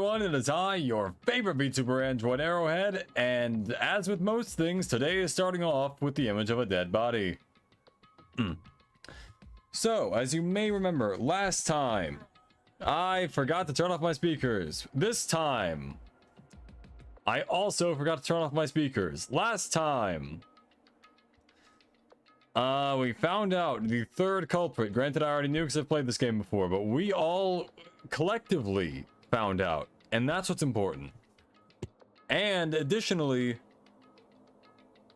everyone, it is I, your favorite VTuber Android Arrowhead, and as with most things, today is starting off with the image of a dead body. So, as you may remember, last time, I forgot to turn off my speakers. This time, I also forgot to turn off my speakers. Last time, we found out the third culprit. Granted, I already knew because I've played this game before, but we all collectively found out, and that's what's important. And additionally,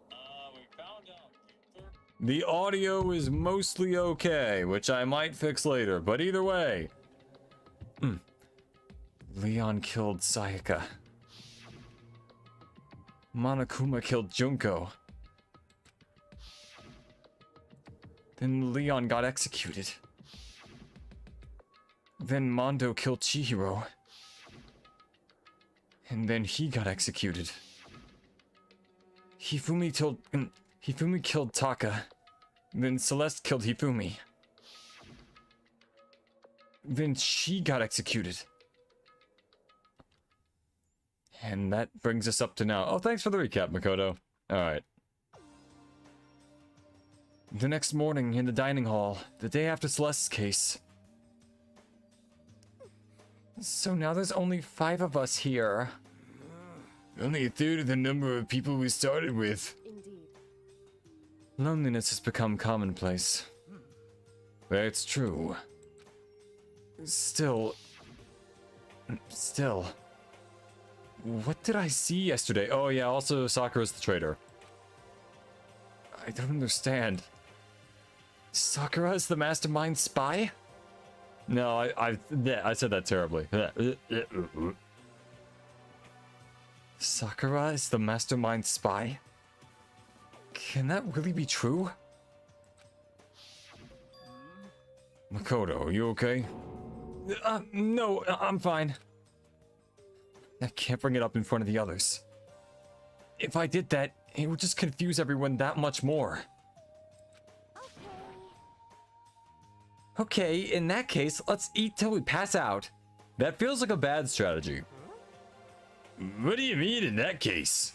we found out the audio is mostly okay, which I might fix later, but either way, Leon killed Sayaka. Monokuma killed Junko. Then Leon got executed. Then Mondo killed Chihiro. And then he got executed. Hifumi killed Taka. Then Celeste killed Hifumi. Then she got executed. And that brings us up to now. Oh, thanks for the recap, Makoto. Alright. The next morning in the dining hall, the day after Celeste's case. So now there's only 5 of us here. Only a third of the number of people we started with. Indeed. Loneliness has become commonplace. That's true. Still. What did I see yesterday? Oh yeah, also Sakura's the traitor. I don't understand. Sakura is the mastermind spy? No, I said that terribly. Sakura is the mastermind spy? Can that really be true? Makoto, are you okay? No, I'm fine. I can't bring it up in front of the others. If I did that, it would just confuse everyone that much more. Okay, in that case, let's eat till we pass out. That feels like a bad strategy. What do you mean in that case?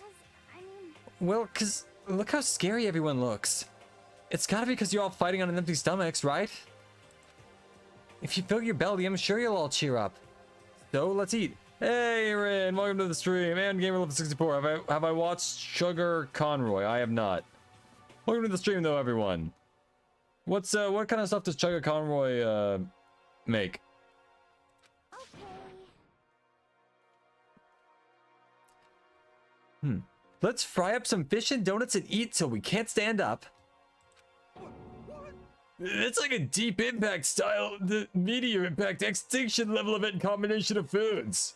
Well, cause look how scary everyone looks. It's gotta be because you're all fighting on an empty stomachs, right? If you fill your belly, I'm sure you'll all cheer up. So, let's eat. Hey, Rin, welcome to the stream. And Gamer Level 64. Have I watched Sugar Conroy? I have not. Welcome to the stream, though, everyone. What kind of stuff does Sugar Conroy make? Let's fry up some fish and donuts and eat till we can't stand up. It's like a deep impact style, the meteor impact extinction level event combination of foods.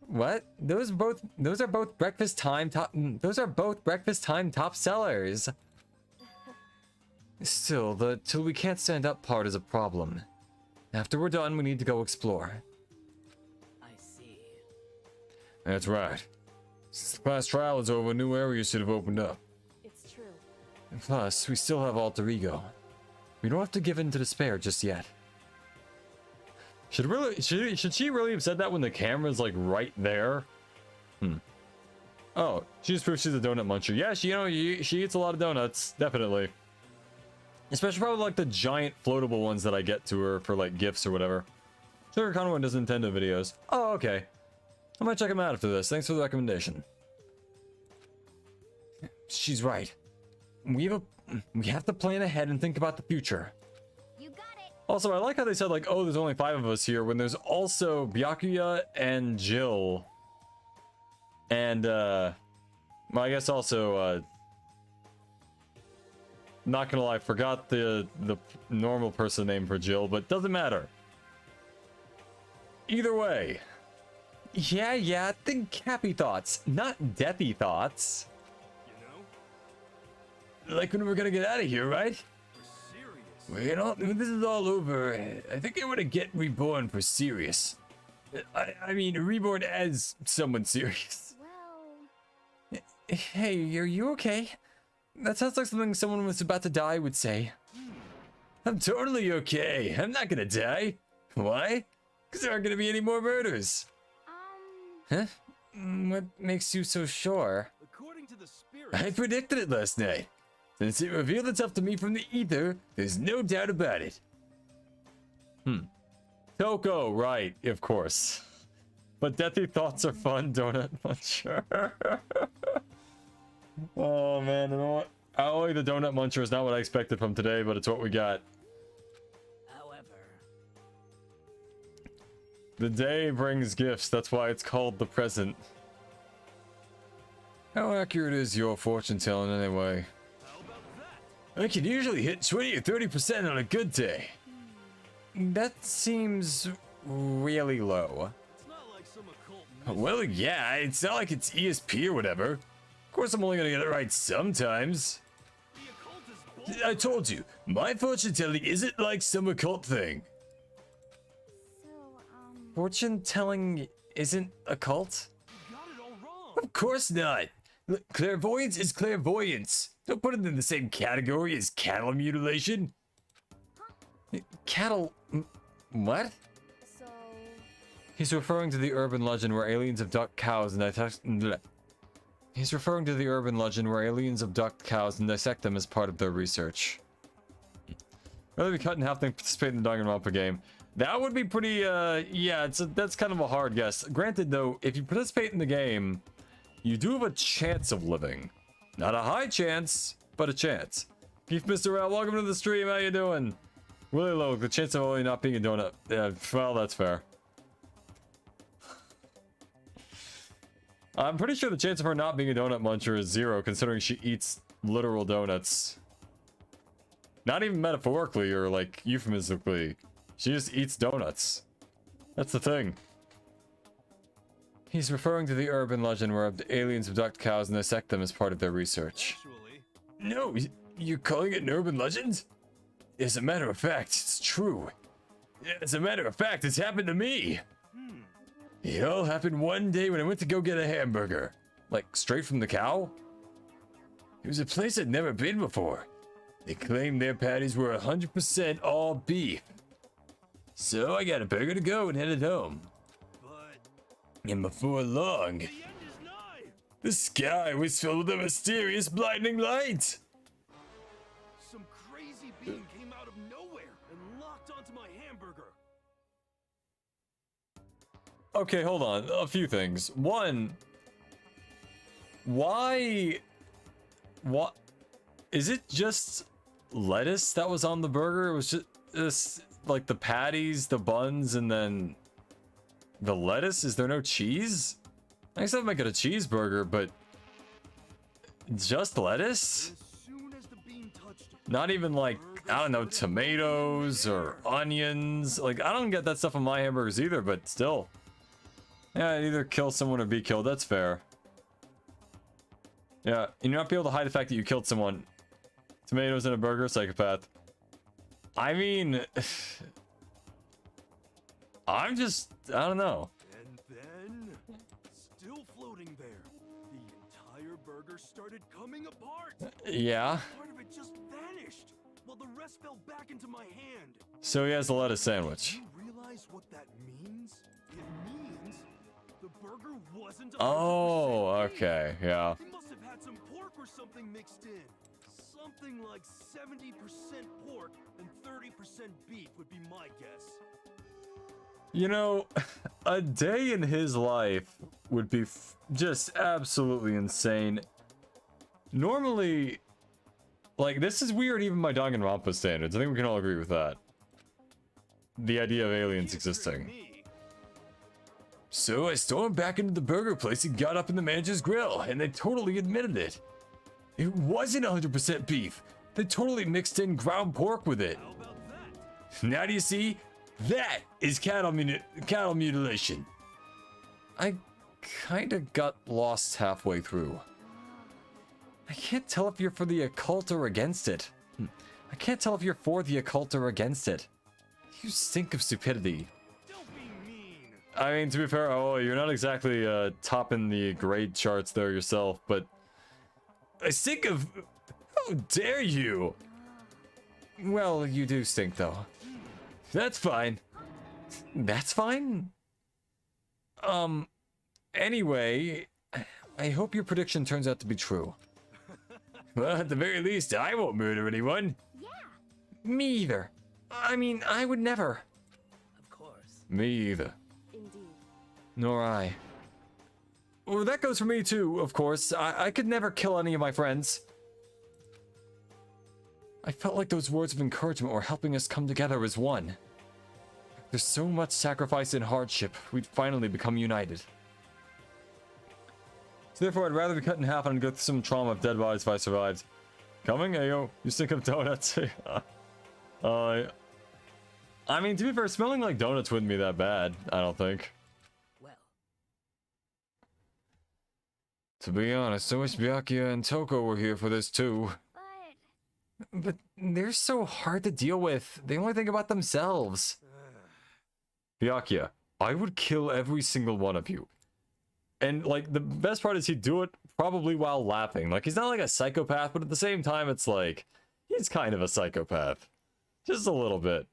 What? Those are both breakfast time top sellers. Still, the till we can't stand up part is a problem. After we're done, we need to go explore. I see. That's right. Since the past trial is over, new areas should have opened up. It's true. And plus, we still have alter ego. We don't have to give in to despair just yet. Should she really have said that when the camera's like right there? Oh, she just proves she's a donut muncher. Yeah, she eats a lot of donuts, definitely. Especially probably like the giant floatable ones that I get to her for like gifts or whatever. Sugar Conroy does Nintendo videos. Oh, okay. I might check him out after this. Thanks for the recommendation. She's right. We have to plan ahead and think about the future. You got it. Also, I like how they said like, oh, there's only 5 of us here when there's also Byakuya and Jill. And well, I guess also not gonna lie, I forgot the normal person name for Jill, but doesn't matter. Either way. Yeah, think happy thoughts, not deathy thoughts. You know? Like when we're gonna get out of here, right? We're serious. Well, when this is all over, I think I want to get reborn for serious. I mean, reborn as someone serious. Well... Hey, are you okay? That sounds like something someone who was about to die would say. I'm totally okay. I'm not gonna die. Why? Because there aren't gonna be any more murders. Huh? What makes you so sure? According to the spirit, I predicted it last night. Since it revealed itself to me from the ether, there's no doubt about it. Toko, right, of course. But deathy thoughts are fun, Donut Muncher. Oh man, you know what? Only the Donut Muncher is not what I expected from today, but it's what we got. However, The day brings gifts, that's why it's called the present. How accurate is your fortune telling anyway? how about that? I can usually hit 20 or 30% on a good day. That seems really low. It's not like some occult Well, yeah, it's not like it's ESP or whatever. Of course, I'm only gonna get it right sometimes. The occult is bold. I told you, my fortune telling isn't like some occult thing. So, Fortune telling isn't a cult? You got it all wrong. Of course not. Look, clairvoyance is clairvoyance. Don't put it in the same category as cattle mutilation. Cattle... what? so, He's referring to the urban legend where aliens abduct cows and dissect... He's referring to the urban legend where aliens abduct cows and dissect them as part of their research. Rather be cut in half than participate in the Danganronpa game. That would be pretty, yeah, that's kind of a hard guess. Granted, though, if you participate in the game, you do have a chance of living. Not a high chance, but a chance. Keith Mr. Ral, welcome to the stream. How you doing? Really low. The chance of only not being a donut. Yeah, well, that's fair. I'm pretty sure the chance of her not being a donut muncher is 0, considering she eats literal donuts. Not even metaphorically or, like, euphemistically. She just eats donuts. That's the thing. He's referring to the urban legend where aliens abduct cows and dissect them as part of their research. Actually, No, you're calling it an urban legend? As a matter of fact, it's true. As a matter of fact, it's happened to me. It all happened one day when I went to go get a hamburger. Like, straight from the cow? It was a place I'd never been before. They claimed their patties were 100% all beef. So I got a burger to go and headed home. but And before long, the end is nigh. the sky was filled with a mysterious blinding light. Some crazy being came out of nowhere and locked onto my hamburger. Okay, hold on. A few things. One, why... What? Is it just lettuce that was on the burger? It was just like the patties, the buns, and then the lettuce? Is there no cheese? I guess I'd make it a cheeseburger, but just lettuce? As soon as the bean touched it, Not even like, I don't know, tomatoes or onions. Like, I don't get that stuff on my hamburgers either, but still. Yeah, I'd either kill someone or be killed. That's fair. Yeah, and you're not be able to hide the fact that you killed someone. Tomatoes in a burger, psychopath. I mean, I don't know. and then, still floating there, the entire burger started coming apart. Yeah, Part of it just vanished, while the rest fell back into my hand. so he has a lettuce sandwich. You realize what that means? It means the burger wasn't 100% Oh, beef. okay, yeah. He must have had some pork or something mixed in. Something like 70% pork and 30% beef would be my guess. You know, a day in his life would be just absolutely insane. Normally, like, this is weird even by Danganronpa standards. I think we can all agree with that. The idea of aliens He tricked existing. me. So I stormed back into the burger place and got up in the manager's grill, and they totally admitted it. It wasn't 100% beef. They totally mixed in ground pork with it. How about that? Now do you see? That is cattle mutilation. I kinda got lost halfway through. I can't tell if you're for the occult or against it. I can't tell if you're for the occult or against it. You stink of stupidity. Don't be mean. I mean, to be fair, oh, you're not exactly topping the grade charts there yourself, but I stink of... How dare you? Well, you do stink, though. That's fine. That's fine. Anyway, I hope your prediction turns out to be true. Well, at the very least, I won't murder anyone. Yeah. Me either. I mean, I would never. Of course. Me either. Indeed. Nor I. Well, that goes for me too, of course. I could never kill any of my friends. I felt like those words of encouragement were helping us come together as one. There's so much sacrifice and hardship, we'd finally become united. So therefore, I'd rather be cut in half and go through some trauma of dead bodies if I survived. Coming? Hey, yo, you stink of donuts. I mean, to be fair, smelling like donuts wouldn't be that bad, I don't think. Well, To be honest, I wish Byakuya and Toko were here for this too. But they're so hard to deal with. They only think about themselves. Byakuya, I would kill every single one of you. And, like, the best part is he'd do it probably while laughing. Like, he's not like a psychopath, but at the same time, it's like, he's kind of a psychopath. Just a little bit.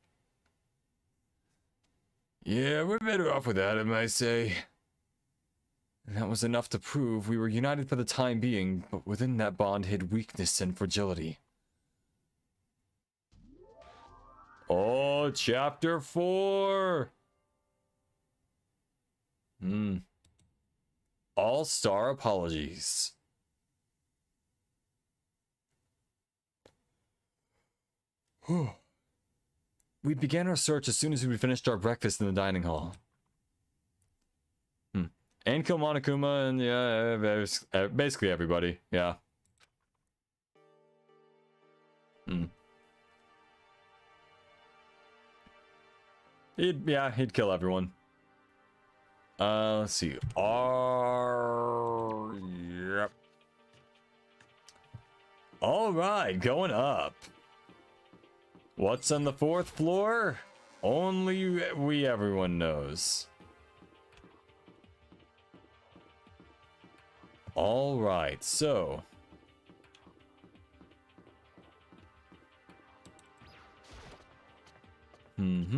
Yeah, we're better off without him, I say. And that was enough to prove we were united for the time being, but within that bond hid weakness and fragility. Oh, chapter 4! All-star apologies. We began our search as soon as we finished our breakfast in the dining hall. And kill Monokuma and yeah, basically everybody, yeah. He'd kill everyone. Let's see. Yep. Alright, going up. What's on the 4th floor? Only everyone knows. Alright, so. You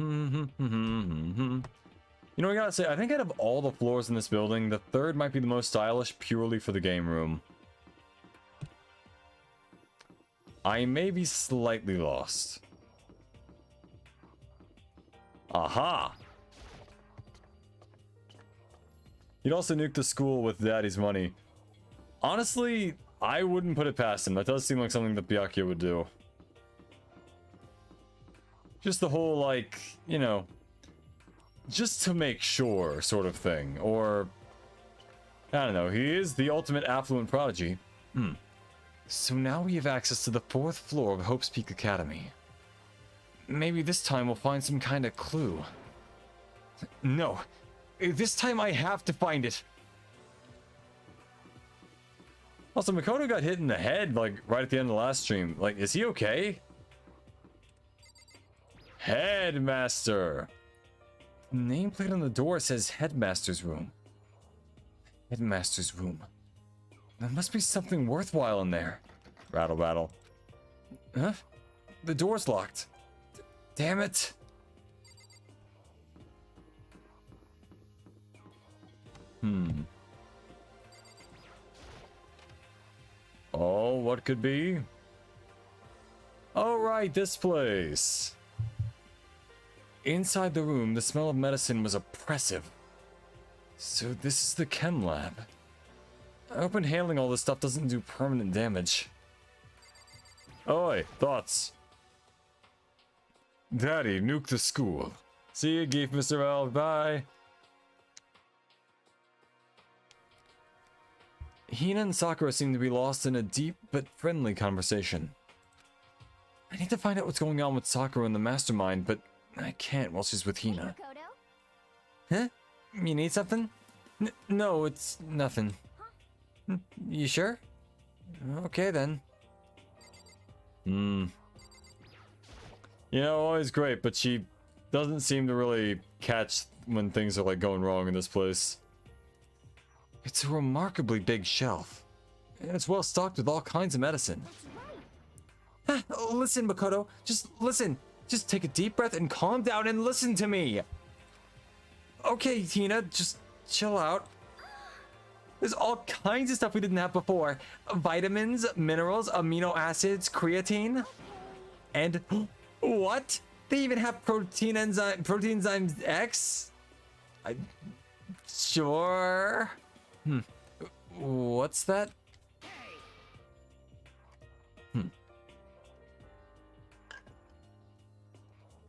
know, I gotta say, I think out of all the floors in this building, the 3rd might be the most stylish purely for the game room. I may be slightly lost. Aha! He'd also nuke the school with Daddy's money. Honestly, I wouldn't put it past him. That does seem like something that Byakuya would do. Just the whole, like, you know, just to make sure sort of thing. Or, I don't know, he is the ultimate affluent prodigy. So now we have access to the 4th floor of Hope's Peak Academy. Maybe this time we'll find some kind of clue. No, this time I have to find it. Also, Makoto got hit in the head, like, right at the end of the last stream. Like, is he okay? Headmaster. Nameplate on the door says Headmaster's room. Headmaster's room. There must be something worthwhile in there. Rattle, rattle. Huh? The door's locked. Damn it. Oh, what could be? Oh, right, this place. Inside the room, the smell of medicine was oppressive. So this is the chem lab. I hope inhaling all this stuff doesn't do permanent damage. Oi, thoughts? Daddy, nuke the school. See you, Geef, Mr. L. Bye. Hina and Sakura seem to be lost in a deep but friendly conversation. I need to find out what's going on with Sakura and the mastermind, but I can't while she's with Hina. Huh? You need something? No, it's nothing. You sure? Okay then. You know, always great, but she doesn't seem to really catch when things are like going wrong in this place. It's a remarkably big shelf. And it's well stocked with all kinds of medicine. Listen, Makoto. Just listen. Just take a deep breath and calm down and listen to me. Okay, Tina, just chill out. There's all kinds of stuff we didn't have before. Vitamins, minerals, amino acids, creatine. And what? They even have protein enzyme X? Sure. What's that?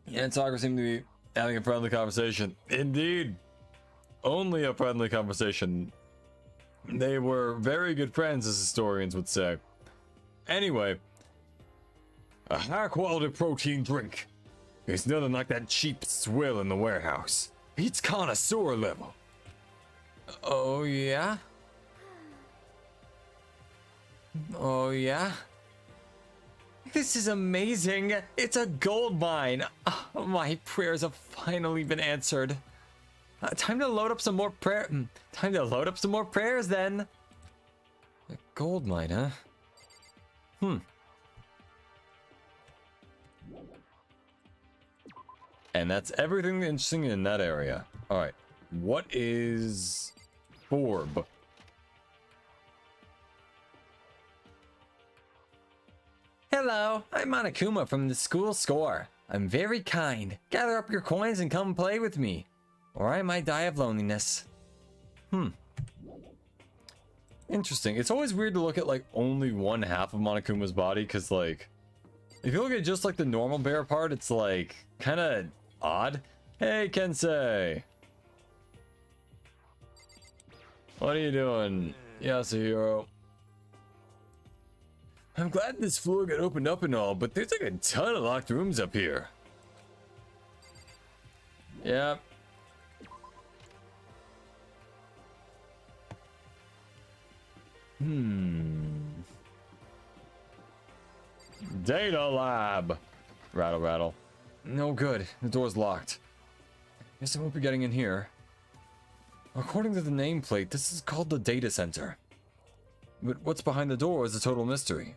Yeah, Talker seemed to be having a friendly conversation. Indeed. Only a friendly conversation. They were very good friends, as historians would say. Anyway, a high-quality protein drink. It's nothing like that cheap swill in the warehouse. It's connoisseur level. Oh, yeah? Oh, yeah? This is amazing. It's a gold mine. Oh, my prayers have finally been answered. Time to load up some more Time to load up some more prayers then. A gold mine, huh? And that's everything interesting in that area. All right. What is Forb? Hello, I'm Monokuma from the school score. I'm very kind. Gather up your coins and come play with me, or I might die of loneliness. Interesting. It's always weird to look at like only one half of Monokuma's body, because like if you look at just like the normal bear part, it's like kind of odd. Hey Kensei, what are you doing? Yasuhiro. I'm glad this floor got opened up and all, but there's like a ton of locked rooms up here. Yep. Data lab. Rattle, rattle. No good. The door's locked. Guess I won't be getting in here. According to the nameplate, this is called the data center. But what's behind the door is a total mystery.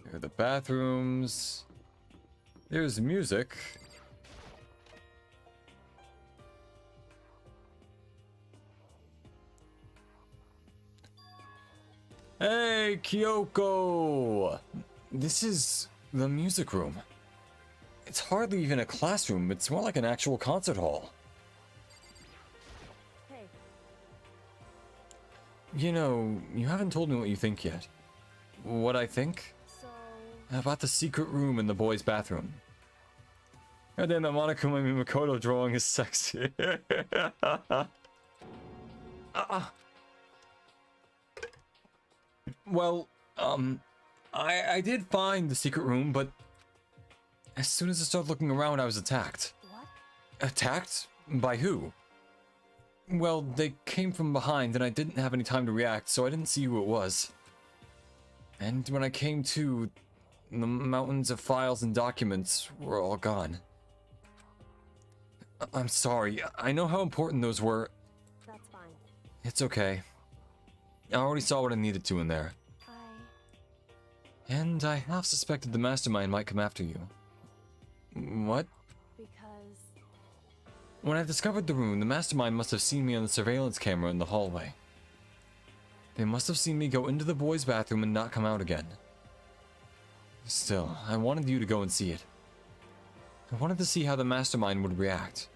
Here are the bathrooms. There's music. Hey, Kyoko! This is the music room. It's hardly even a classroom, it's more like an actual concert hall. Hey. You know, you haven't told me what you think yet. What I think? So... About the secret room in the boys' bathroom. God damn, that Monokuma Makoto drawing is sexy. Well, I did find the secret room, but as soon as I started looking around, I was attacked. What? Attacked? By who? Well, they came from behind, and I didn't have any time to react, so I didn't see who it was. And when I came to, the mountains of files and documents were all gone. I'm sorry. I know how important those were. That's fine. It's okay. I already saw what I needed to in there. And I half suspected the mastermind might come after you. What? Because... When I discovered the room, the mastermind must have seen me on the surveillance camera in the hallway. They must have seen me go into the boys' bathroom and not come out again. Still, I wanted you to go and see it. I wanted to see how the mastermind would react.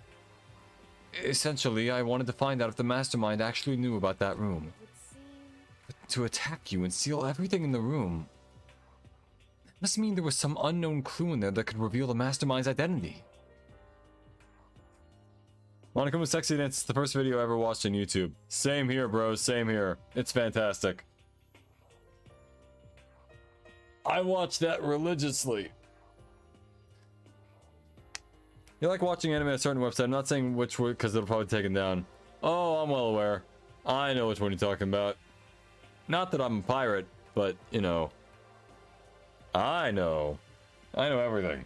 Essentially, I wanted to find out if the mastermind actually knew about that room. it would seem... But to attack you and steal everything in the room... must mean there was some unknown clue in there that could reveal the mastermind's identity. Monokuma's Sexy Dance is the first video I ever watched on YouTube. Same here, bros. Same here. It's fantastic. I watch that religiously. You like watching anime at a certain website. I'm not saying which one, because it'll probably take it down. Oh, I'm well aware. I know which one you're talking about. Not that I'm a pirate, but, you know. I know. I know everything.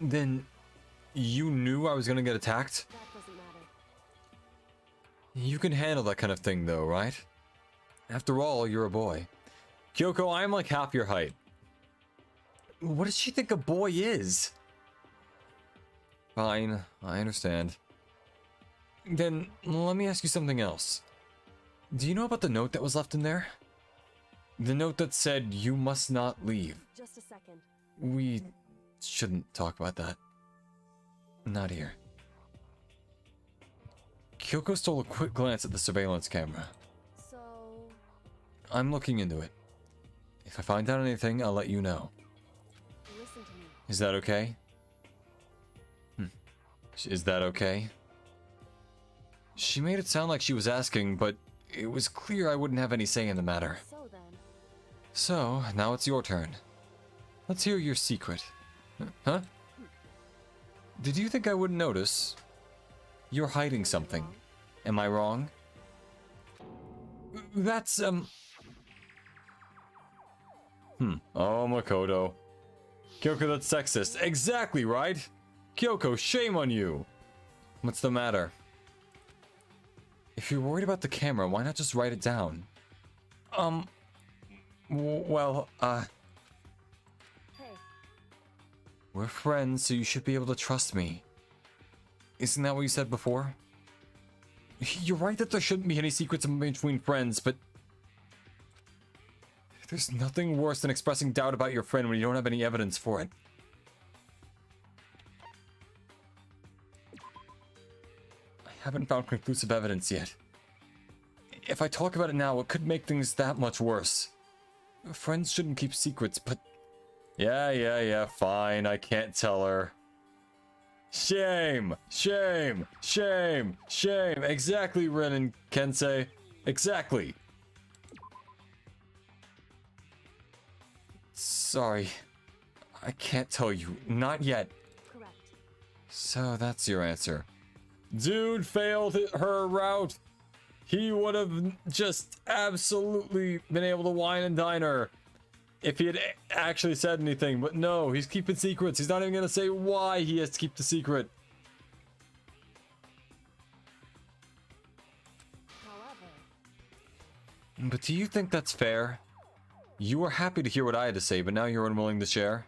Then, you knew I was gonna get attacked? That doesn't matter. You can handle that kind of thing though, right? After all, you're a boy. Kyoko, I'm like half your height. What does she think a boy is? Fine, I understand. Then, let me ask you something else. Do you know about the note that was left in there? The note that said, you must not leave. Just a second. We shouldn't talk about that. Not here. Kyoko stole a quick glance at the surveillance camera. So... I'm looking into it. If I find out anything, I'll let you know. listen to me. Is that okay? Is that okay? She made it sound like she was asking, but it was clear I wouldn't have any say in the matter. So then... So, now it's your turn. Let's hear your secret. Huh? Did you think I wouldn't notice? You're hiding something. Am I wrong? That's, Oh, Makoto. Kyoko, that's sexist. Exactly, right? Kyoko, shame on you! What's the matter? If you're worried about the camera, why not just write it down? Well, Hey. We're friends, so you should be able to trust me. Isn't that what you said before? You're right that there shouldn't be any secrets between friends, but... there's nothing worse than expressing doubt about your friend when you don't have any evidence for it. I haven't found conclusive evidence yet. If I talk about it now, it could make things that much worse. Friends shouldn't keep secrets, but... Yeah, fine, I can't tell her. Shame! Shame! Shame! Shame! Exactly, Ren and Kensei. Exactly! Sorry. I can't tell you. Not yet. Correct. So that's your answer. Dude failed her route. He would have just absolutely been able to wine and dine her if he had actually said anything. But no, he's keeping secrets. He's not even going to say why he has to keep the secret. However... But do you think that's fair? You were happy to hear what I had to say, but now you're unwilling to share?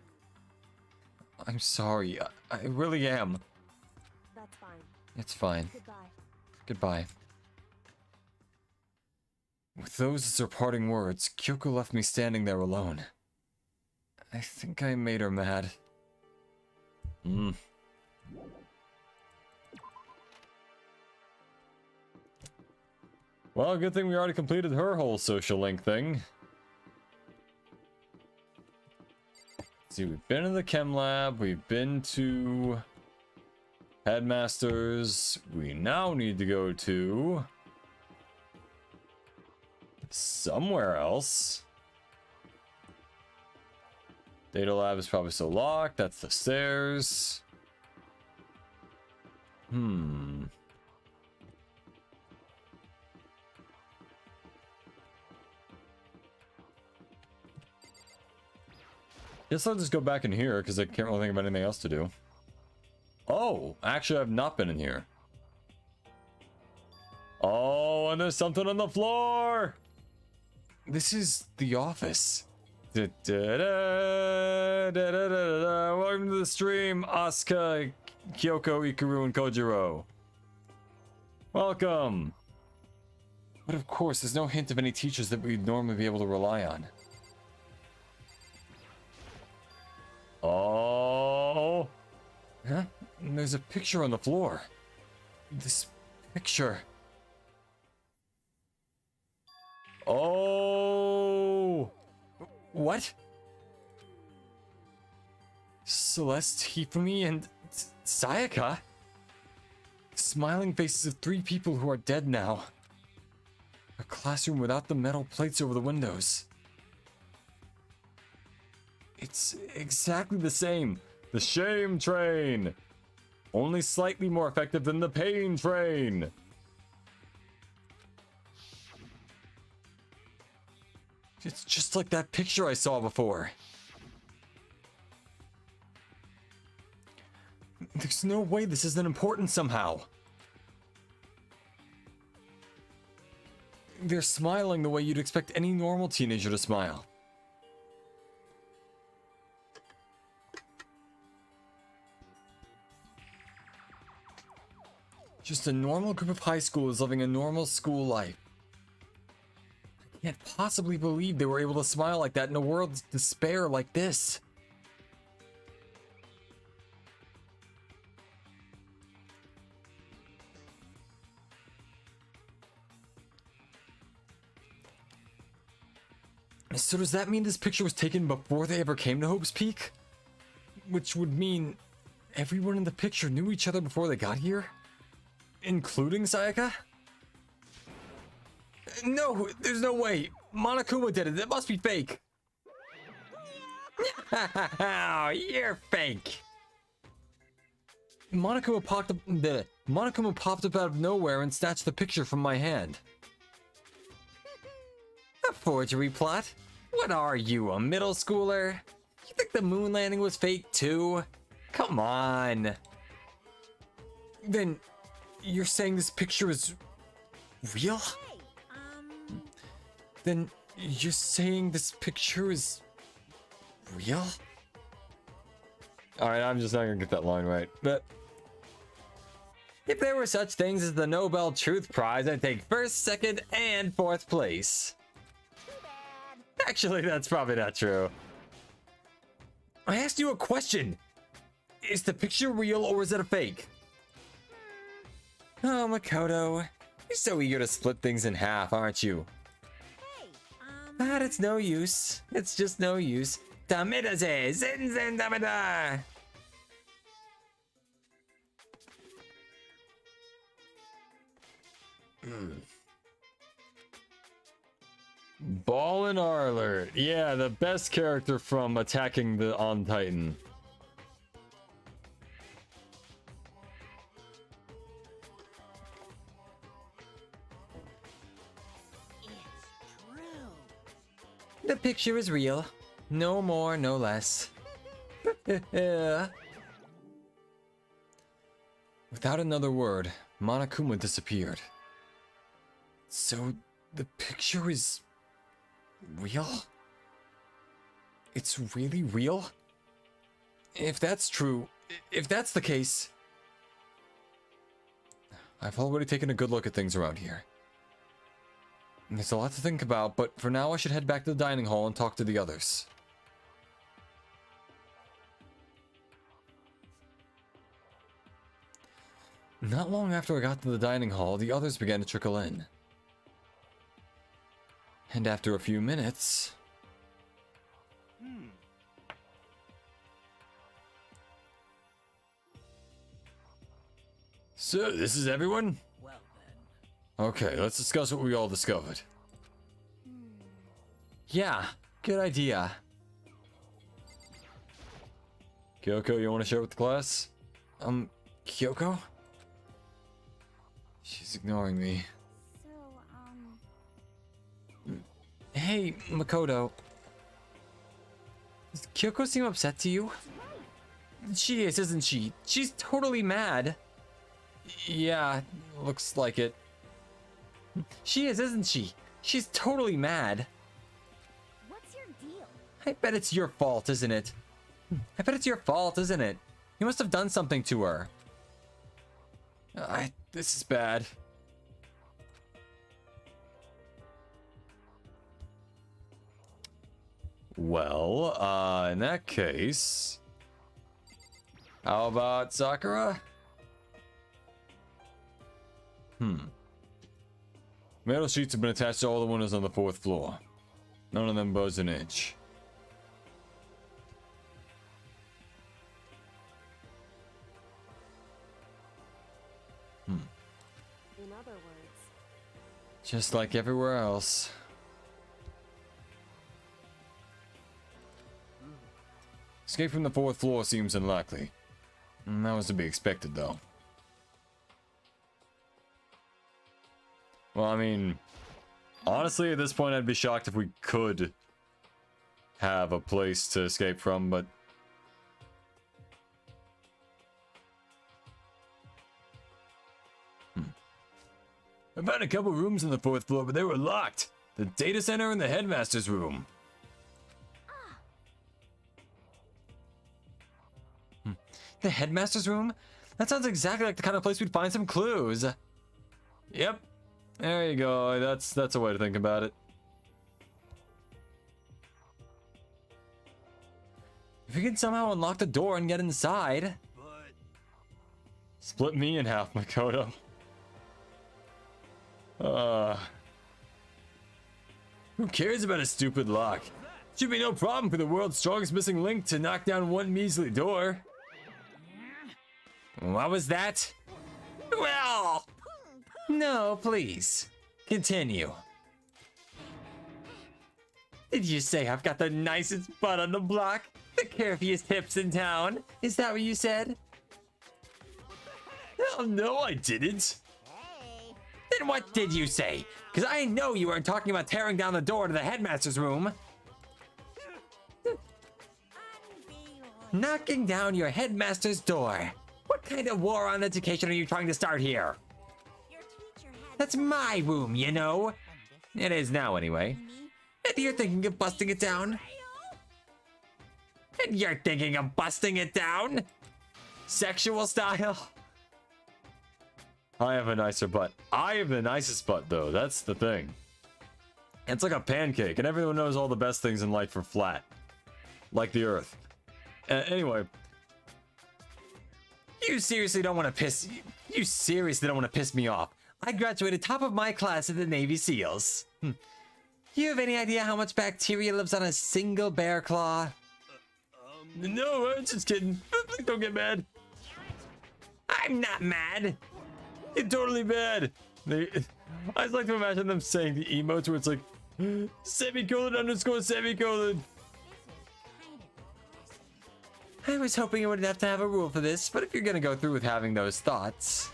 I'm sorry. I really am. That's fine. It's fine. Goodbye. Goodbye. With those as her parting words, Kyoko left me standing there alone. I think I made her mad. Well, good thing we already completed her whole social link thing. See, we've been in the chem lab, we've been to Headmasters, we now need to go to somewhere else. Data lab is probably still locked, that's the stairs. Guess I'll just go back in here because I can't really think of anything else to do. Oh, actually I've not been in here. Oh, and there's something on the floor! This is the office. Welcome to the stream, Asuka, Kyoko, Ikaru, and Kojiro. Welcome. But of course, there's no hint of any teachers that we'd normally be able to rely on. Oh. Huh? There's a picture on the floor. This picture. Oh. What? Celeste, Hifumi, and Sayaka? Smiling faces of 3 people who are dead now. A classroom without the metal plates over the windows. It's exactly the same. The shame train. Only slightly more effective than the pain train. It's just like that picture I saw before. There's no way this isn't important somehow. They're smiling the way you'd expect any normal teenager to smile. Just a normal group of high schoolers living a normal school life. I can't possibly believe they were able to smile like that in a world of despair like this. So does that mean this picture was taken before they ever came to Hope's Peak? Which would mean everyone in the picture knew each other before they got here? Including Sayaka? No, there's no way. Monokuma did it. It must be fake. You're fake. Monokuma popped up out of nowhere and snatched the picture from my hand. A forgery plot? What are you, a middle schooler? You think the moon landing was fake too? Come on. Then you're saying this picture is real? Then you're saying this picture is real? Alright, I'm just not gonna get that line right. But if there were such things as the Nobel Truth Prize, I'd take first, second, and fourth place. Actually, that's probably not true. I asked you a question. Is the picture real or is it a fake? Oh, Makoto. You're so eager to split things in half, aren't you? But it's no use. It's just no use. Damidaze! Zenzen Damida! Ball and Arler. Yeah, the best character from Attacking the On Titan. The picture is real. No more, no less. Without another word, Monokuma disappeared. So, the picture is real? It's really real? If that's true, if that's the case... I've already taken a good look at things around here. There's a lot to think about, but for now I should head back to the dining hall and talk to the others. Not long after I got to the dining hall, the others began to trickle in. And after a few minutes... So, this is everyone? Well then. Okay, let's discuss what we all discovered. Yeah, good idea. Kyoko, you want to share with the class? Kyoko? She's ignoring me. Hey, Makoto. Does Kyoko seem upset to you? She is, isn't she? She's totally mad. Yeah, looks like it. She is, isn't she? She's totally mad. What's your deal? I bet it's your fault, isn't it? I bet it's your fault, isn't it? You must have done something to her. This is bad. Well, in that case... How about Sakura? Metal sheets have been attached to all the windows on the 4th floor. None of them budge an inch. In other words, Just like everywhere else. Escape from the 4th floor seems unlikely. That was to be expected, though. Well, I mean, honestly, at this point, I'd be shocked if we could have a place to escape from, but... I found a couple rooms on the 4th floor, but they were locked. The data center and the headmaster's room. The headmaster's room? That sounds exactly like the kind of place we'd find some clues. Yep. There you go. That's a way to think about it. If we can somehow unlock the door and get inside. But Split me in half, Makoto. Who cares about a stupid lock? Should be no problem for the world's strongest missing link to knock down one measly door. What was that? Well, no, please. Continue. Did you say I've got the nicest butt on the block? The curviest hips in town? Is that what you said? Hell no, I didn't. Then what did you say? Because I know you weren't talking about tearing down the door to the headmaster's room. Knocking down your headmaster's door. What kind of war on education are you trying to start here? That's my room, you know. It is now, anyway. And you're thinking of busting it down? And you're thinking of busting it down? Sexual style? I have a nicer butt. I have the nicest butt, though. That's the thing. It's like a pancake, and everyone knows all the best things in life are flat. Like the earth. Anyway. You seriously don't want to piss me off. I graduated top of my class at the Navy SEALs. You have any idea how much bacteria lives on a single bear claw? No, I'm just kidding. Please don't get mad. I'm not mad. You're totally bad. I just like to imagine them saying the emotes where it's like, semicolon underscore semicolon. I was hoping I wouldn't have to have a rule for this, but if you're gonna go through with having those thoughts,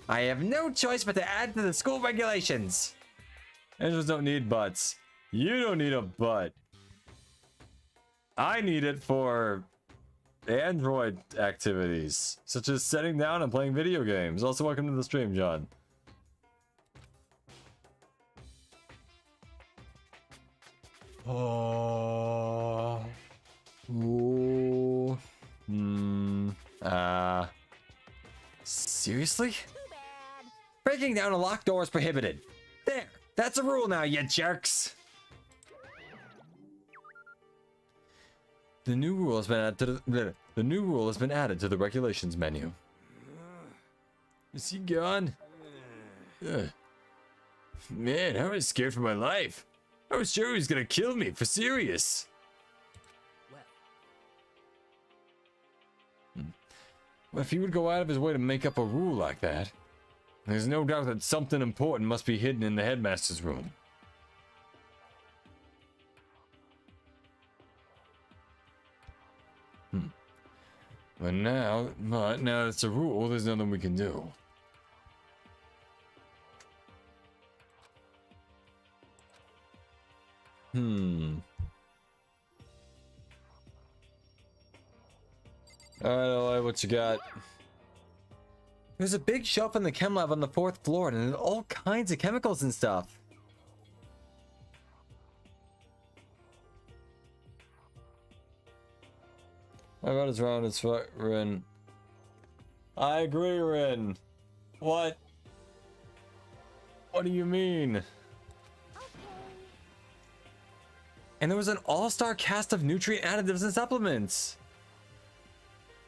I have no choice but to add to the school regulations. Angels don't need butts. You don't need a butt. I need it for Android activities, such as sitting down and playing video games. Also, welcome to the stream, John. Oh. Ooh. Seriously? Breaking down a locked door is prohibited. There. That's a rule now, you jerks. The new rule has been added to the regulations menu. Is he gone? Ugh. Man, I was scared for my life. I was sure he was gonna kill me for serious. Well, if he would go out of his way to make up a rule like that, there's no doubt that something important must be hidden in the headmaster's room. But now it's a rule, there's nothing we can do. Alright, what you got? There's a big shelf in the chem lab on the 4th floor and all kinds of chemicals and stuff. I got his round as Rin. I agree, Rin. What? What do you mean? Okay. And there was an all-star cast of nutrient additives and supplements.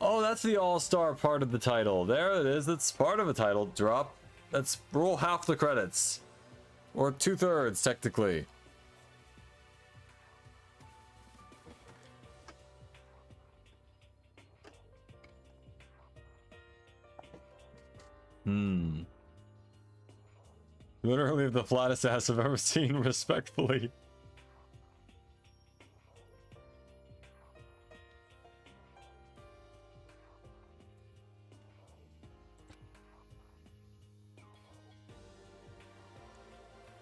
Oh, that's the all-star part of the title. There it is. That's part of a title drop. That's roll half the credits. Or 2/3, technically. Literally the flattest ass I've ever seen, respectfully.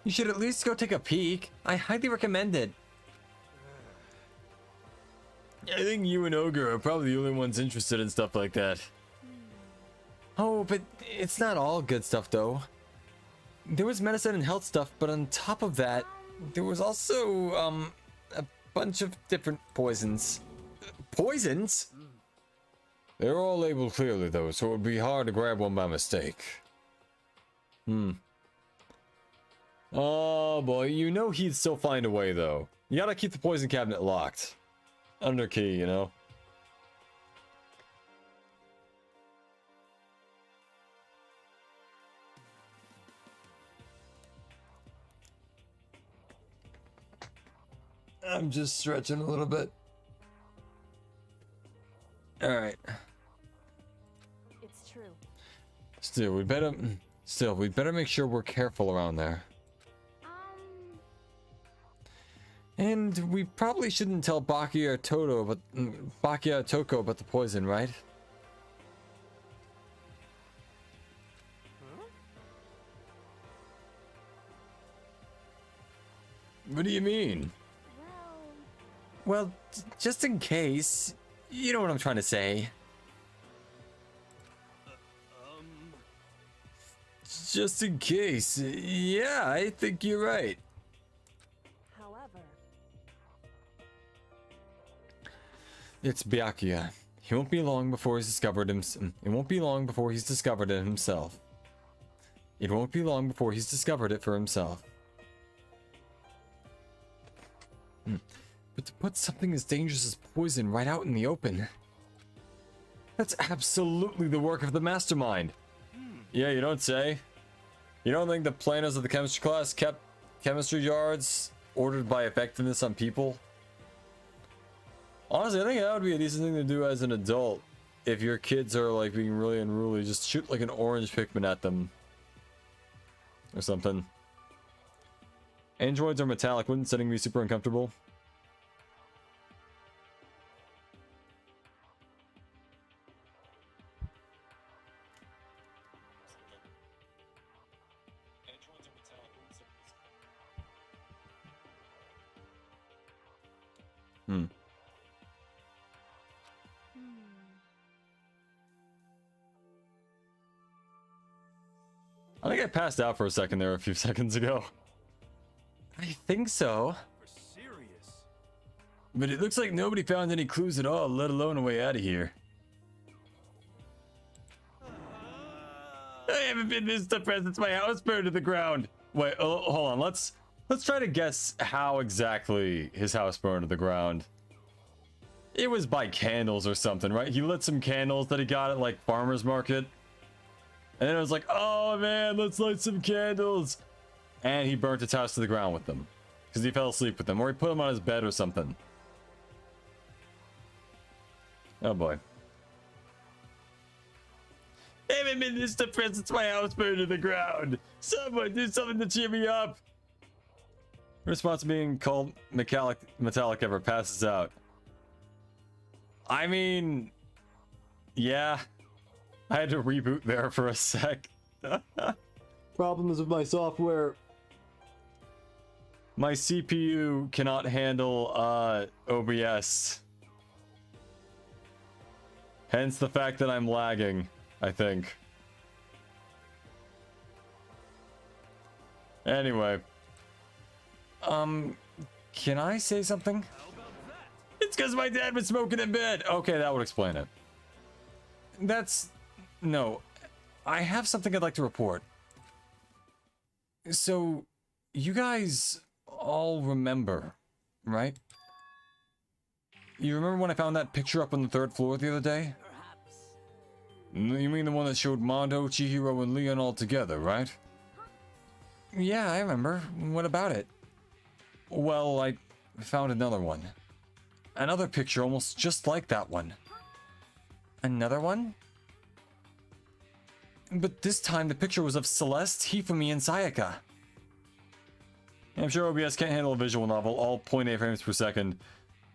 You should at least go take a peek. I highly recommend it. I think you and Ogre are probably the only ones interested in stuff like that. Oh, but it's not all good stuff, though. There was medicine and health stuff, but on top of that, there was also, a bunch of different poisons. Poisons? They're all labeled clearly, though, so it would be hard to grab one by mistake. Oh, boy, you know he'd still find a way, though. You gotta keep the poison cabinet locked. Under key, you know? I'm just stretching a little bit. Alright. It's true. Still, we'd better make sure we're careful around there. And we probably shouldn't tell Baki or Toko about the poison, right? What do you mean? Well, just in case. You know what I'm trying to say. Just in case. Yeah, I think you're right. However, it's Byakuya. He won't be long before he's discovered It won't be long before he's discovered it himself. It won't be long before he's discovered it for himself. But to put something as dangerous as poison right out in the open, that's absolutely the work of the mastermind. Yeah, you don't say. You don't think the planners of the chemistry class kept chemistry jars ordered by effectiveness on people? Honestly, I think that would be a decent thing to do as an adult. If your kids are like being really unruly, just shoot like an orange Pikmin at them. Or something. Androids are metallic, wouldn't setting be super uncomfortable? I think I passed out for a second there a few seconds ago. I think so. For serious? But it looks like nobody found any clues at all, let alone a way out of here. I haven't been this depressed since my house burned to the ground. Wait, hold on. Let's try to guess how exactly his house burned to the ground. It was by candles or something, right? He lit some candles that he got at like farmer's market. And then it was like, oh man, let's light some candles. And he burnt his house to the ground with them. Because he fell asleep with them. Or he put them on his bed or something. Oh boy. I haven't been this depressed since my house burned to the ground. Someone do something to cheer me up. Response to being called metallic ever passes out. I mean, yeah. I had to reboot there for a sec. Problems with my software. My CPU cannot handle OBS. Hence the fact that I'm lagging, I think. Anyway. Can I say something? It's because my dad was smoking in bed. Okay, that would explain it. No, I have something I'd like to report. So, you guys all remember, right? You remember when I found that picture up on the 3rd floor the other day? You mean the one that showed Mondo, Chihiro, and Leon all together, right? Yeah, I remember. What about it? Well, I found another one. Another picture almost just like that one. Another one? But this time the picture was of Celeste, Hifumi, and Sayaka. I'm sure OBS can't handle a visual novel, all 0.8 frames per second.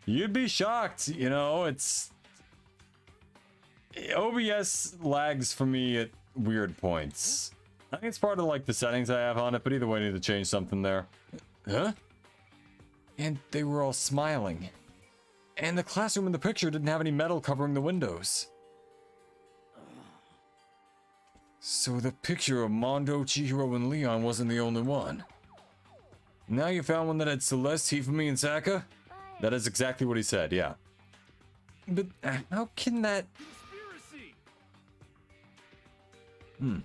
You'd be shocked, you know, it's... OBS lags for me at weird points. I think it's part of like the settings I have on it, but either way I need to change something there. Huh? And they were all smiling. And the classroom in the picture didn't have any metal covering the windows. So the picture of Mondo, Chihiro, and Leon wasn't the only one. Now you found one that had Celeste, Hifumi, and Saka? That is exactly what he said, yeah. But how can that... Conspiracy!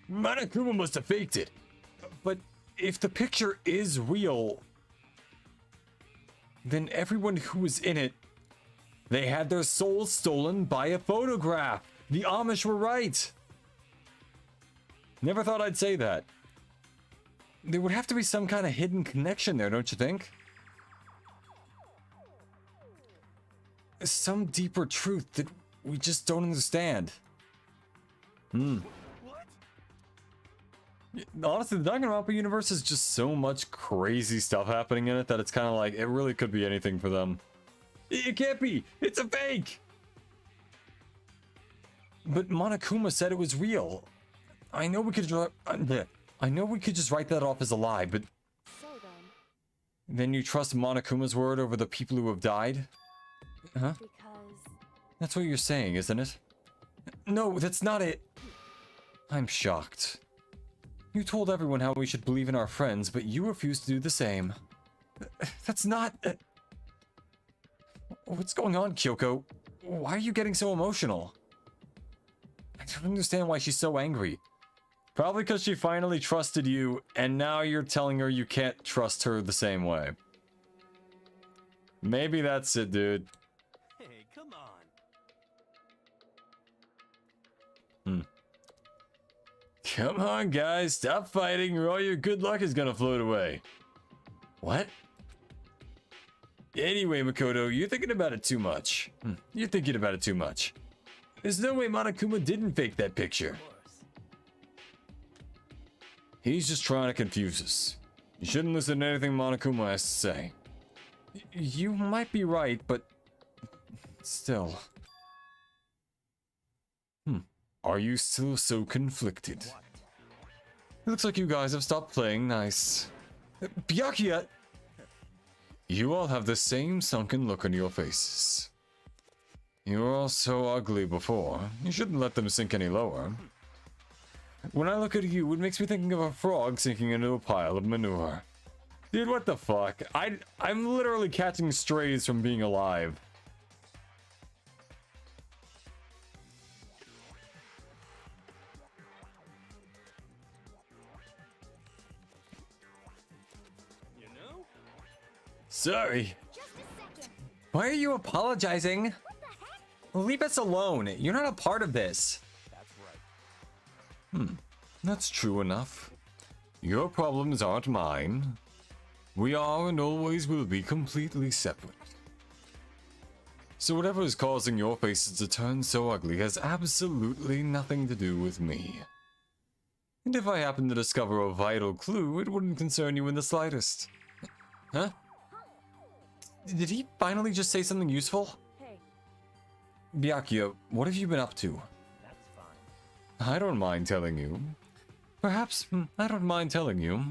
Monokuma must have faked it. But if the picture is real, then everyone who was in it, they had their souls stolen by a photograph. The Amish were right. Never thought I'd say that. There would have to be some kind of hidden connection there, don't you think? Some deeper truth that we just don't understand. What? Honestly, the Danganronpa universe is just so much crazy stuff happening in it that it's kind of like, it really could be anything for them. It can't be! It's a fake! But Monokuma said it was real. I know we could just write that off as a lie, but... So Then you trust Monokuma's word over the people who have died? Huh? because That's what you're saying, isn't it? No, that's not it. I'm shocked. You told everyone how we should believe in our friends, but you refused to do the same. That's not... What's going on, Kyoko? Why are you getting so emotional? I don't understand why she's so angry. Probably because she finally trusted you, and now you're telling her you can't trust her the same way. Maybe that's it, dude. Hey, come on. Come on, guys, stop fighting or all your good luck is gonna float away. What? Anyway, Makoto, you're thinking about it too much. You're thinking about it too much. There's no way Monokuma didn't fake that picture. Of course. He's just trying to confuse us. You shouldn't listen to anything Monokuma has to say. You might be right, but... still... Are you still so conflicted? It looks like you guys have stopped playing nice. Byakuya! You all have the same sunken look on your faces. You were all so ugly before. You shouldn't let them sink any lower. When I look at you, it makes me think of a frog sinking into a pile of manure. Dude, what the fuck? I'm literally catching strays from being alive. You know? Sorry. just a second. Why are you apologizing? What the heck? Leave us alone. You're not a part of this. That's right. That's true enough. Your problems aren't mine. We are and always will be completely separate. So whatever is causing your faces to turn so ugly has absolutely nothing to do with me. And if I happen to discover a vital clue, it wouldn't concern you in the slightest. Huh? Did he finally just say something useful? Hey, Byakuya, what have you been up to? That's fine. I don't mind telling you. I don't mind telling you.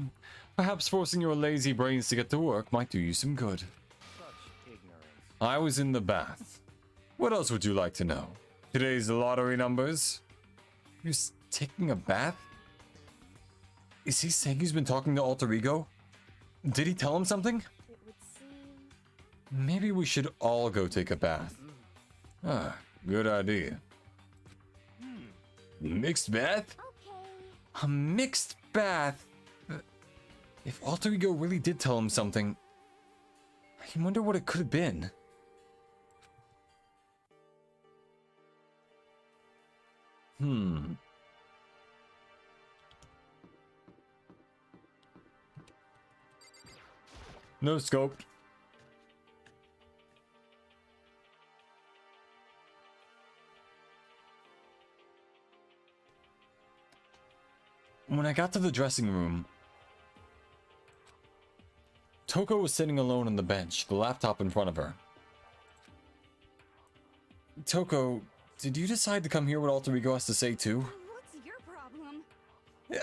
Perhaps forcing your lazy brains to get to work might do you some good. Such ignorance. I was in the bath. What else would you like to know? Today's lottery numbers? You're taking a bath? Is he saying he's been talking to Alter Ego? Did he tell him something? it would seem Maybe we should all go take a bath. Ah, good idea. Mixed bath? okay. A mixed bath? If Alter Ego really did tell him something, I wonder what it could have been. No scoped. When I got to the dressing room, Toko was sitting alone on the bench, the laptop in front of her. Toko, did you decide to come hear what Alter Ego has to say too? What's your problem?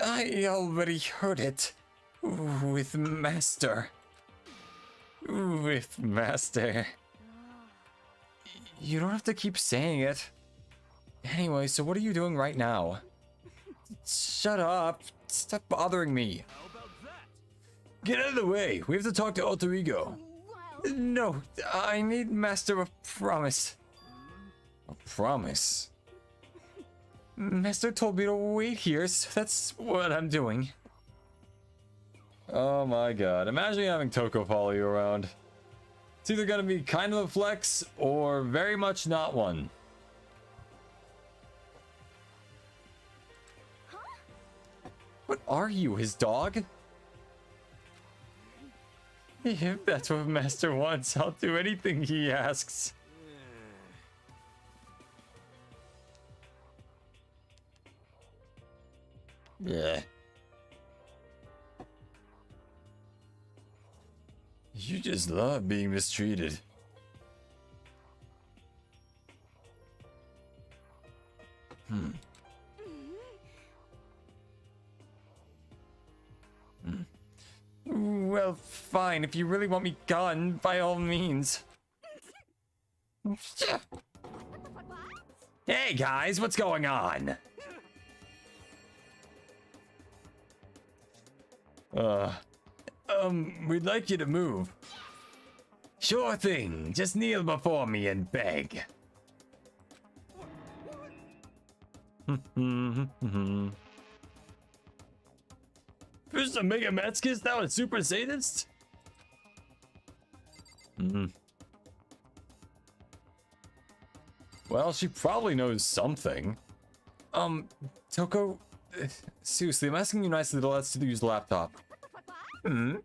I already heard it. With Master. With Master. You don't have to keep saying it. Anyway, so what are you doing right now? Shut up. Stop bothering me. How about that? Get out of the way. We have to talk to Alter Ego. Wild. No, I need Master of Promise. A promise? Master told me to wait here, so that's what I'm doing. Oh my god. Imagine having Toko follow you around. It's either gonna be kind of a flex or very much not one. What are you, his dog? If that's what Master wants, I'll do anything he asks. Yeah. You just love being mistreated. Well, fine. If you really want me gone, by all means. Hey guys, what's going on? We'd like you to move. Sure thing. Just kneel before me and beg. First a Mega Matskis, now a Super Sadist? Well, she probably knows something. Toko, seriously, I'm asking you nicely to let us use the laptop. Didn't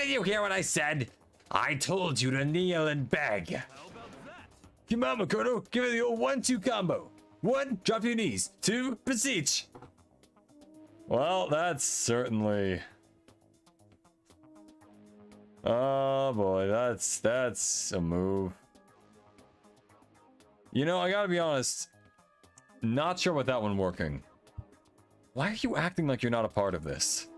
you hear what I said? I told you to kneel and beg. How about that? Come on, Makoto, give it the old 1-2 combo. 1, drop your knees. 2, beseech. Well, that's certainly... Oh boy, that's a move. You know, I gotta be honest. Not sure about that one working. Why are you acting like you're not a part of this?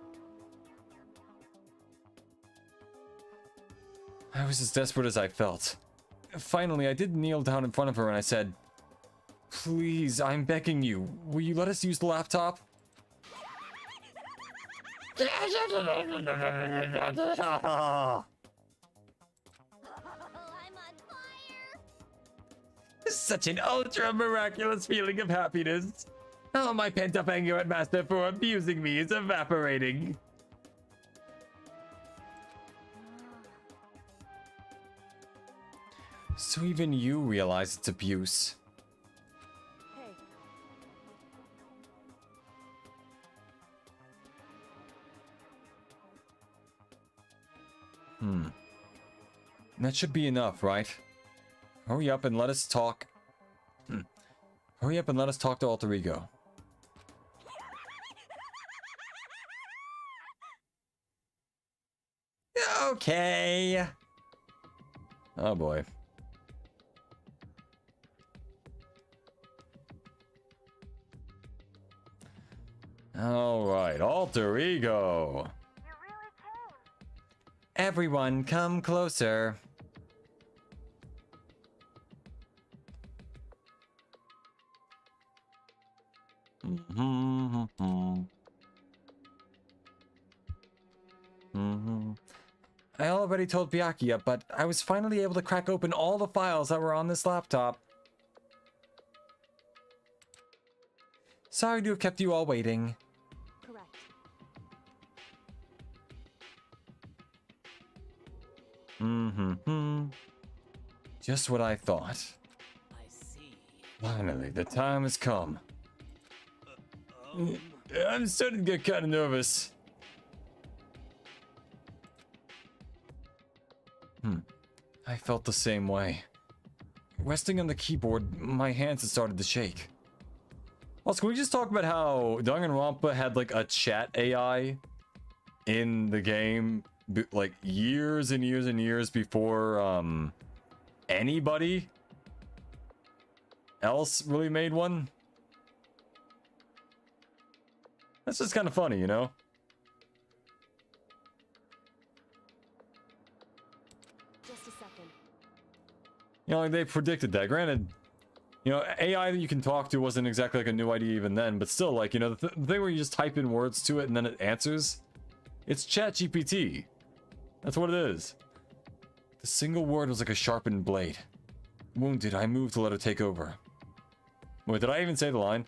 I was as desperate as I felt. Finally, I did kneel down in front of her and I said, "Please, I'm begging you. Will you let us use the laptop?" I'm on fire. Such an ultra miraculous feeling of happiness. Oh, my pent-up anger at Master for abusing me is evaporating. So even you realize it's abuse. Hey. That should be enough, right? Hurry up and let us talk. Hurry up and let us talk to Alter Ego. Okay. Oh boy. All right, Alter Ego. You really came. Everyone, come closer. I already told Byakuya, but I was finally able to crack open all the files that were on this laptop. Sorry to have kept you all waiting. Correct. Just what I thought. I see. Finally, the time has come. I'm starting to get kind of nervous. I felt the same way. Resting on the keyboard, my hands had started to shake. Also, can we just talk about how Danganronpa had like a chat AI in the game, like years and years and years before anybody else really made one? That's just kind of funny, you know? Just a second. You know, like they predicted that. Granted, you know, AI that you can talk to wasn't exactly like a new idea even then, but still, like, you know, the thing where you just type in words to it and then it answers, it's ChatGPT. That's what it is. The single word was like a sharpened blade. Wounded, I moved to let her take over. Wait, did I even say the line?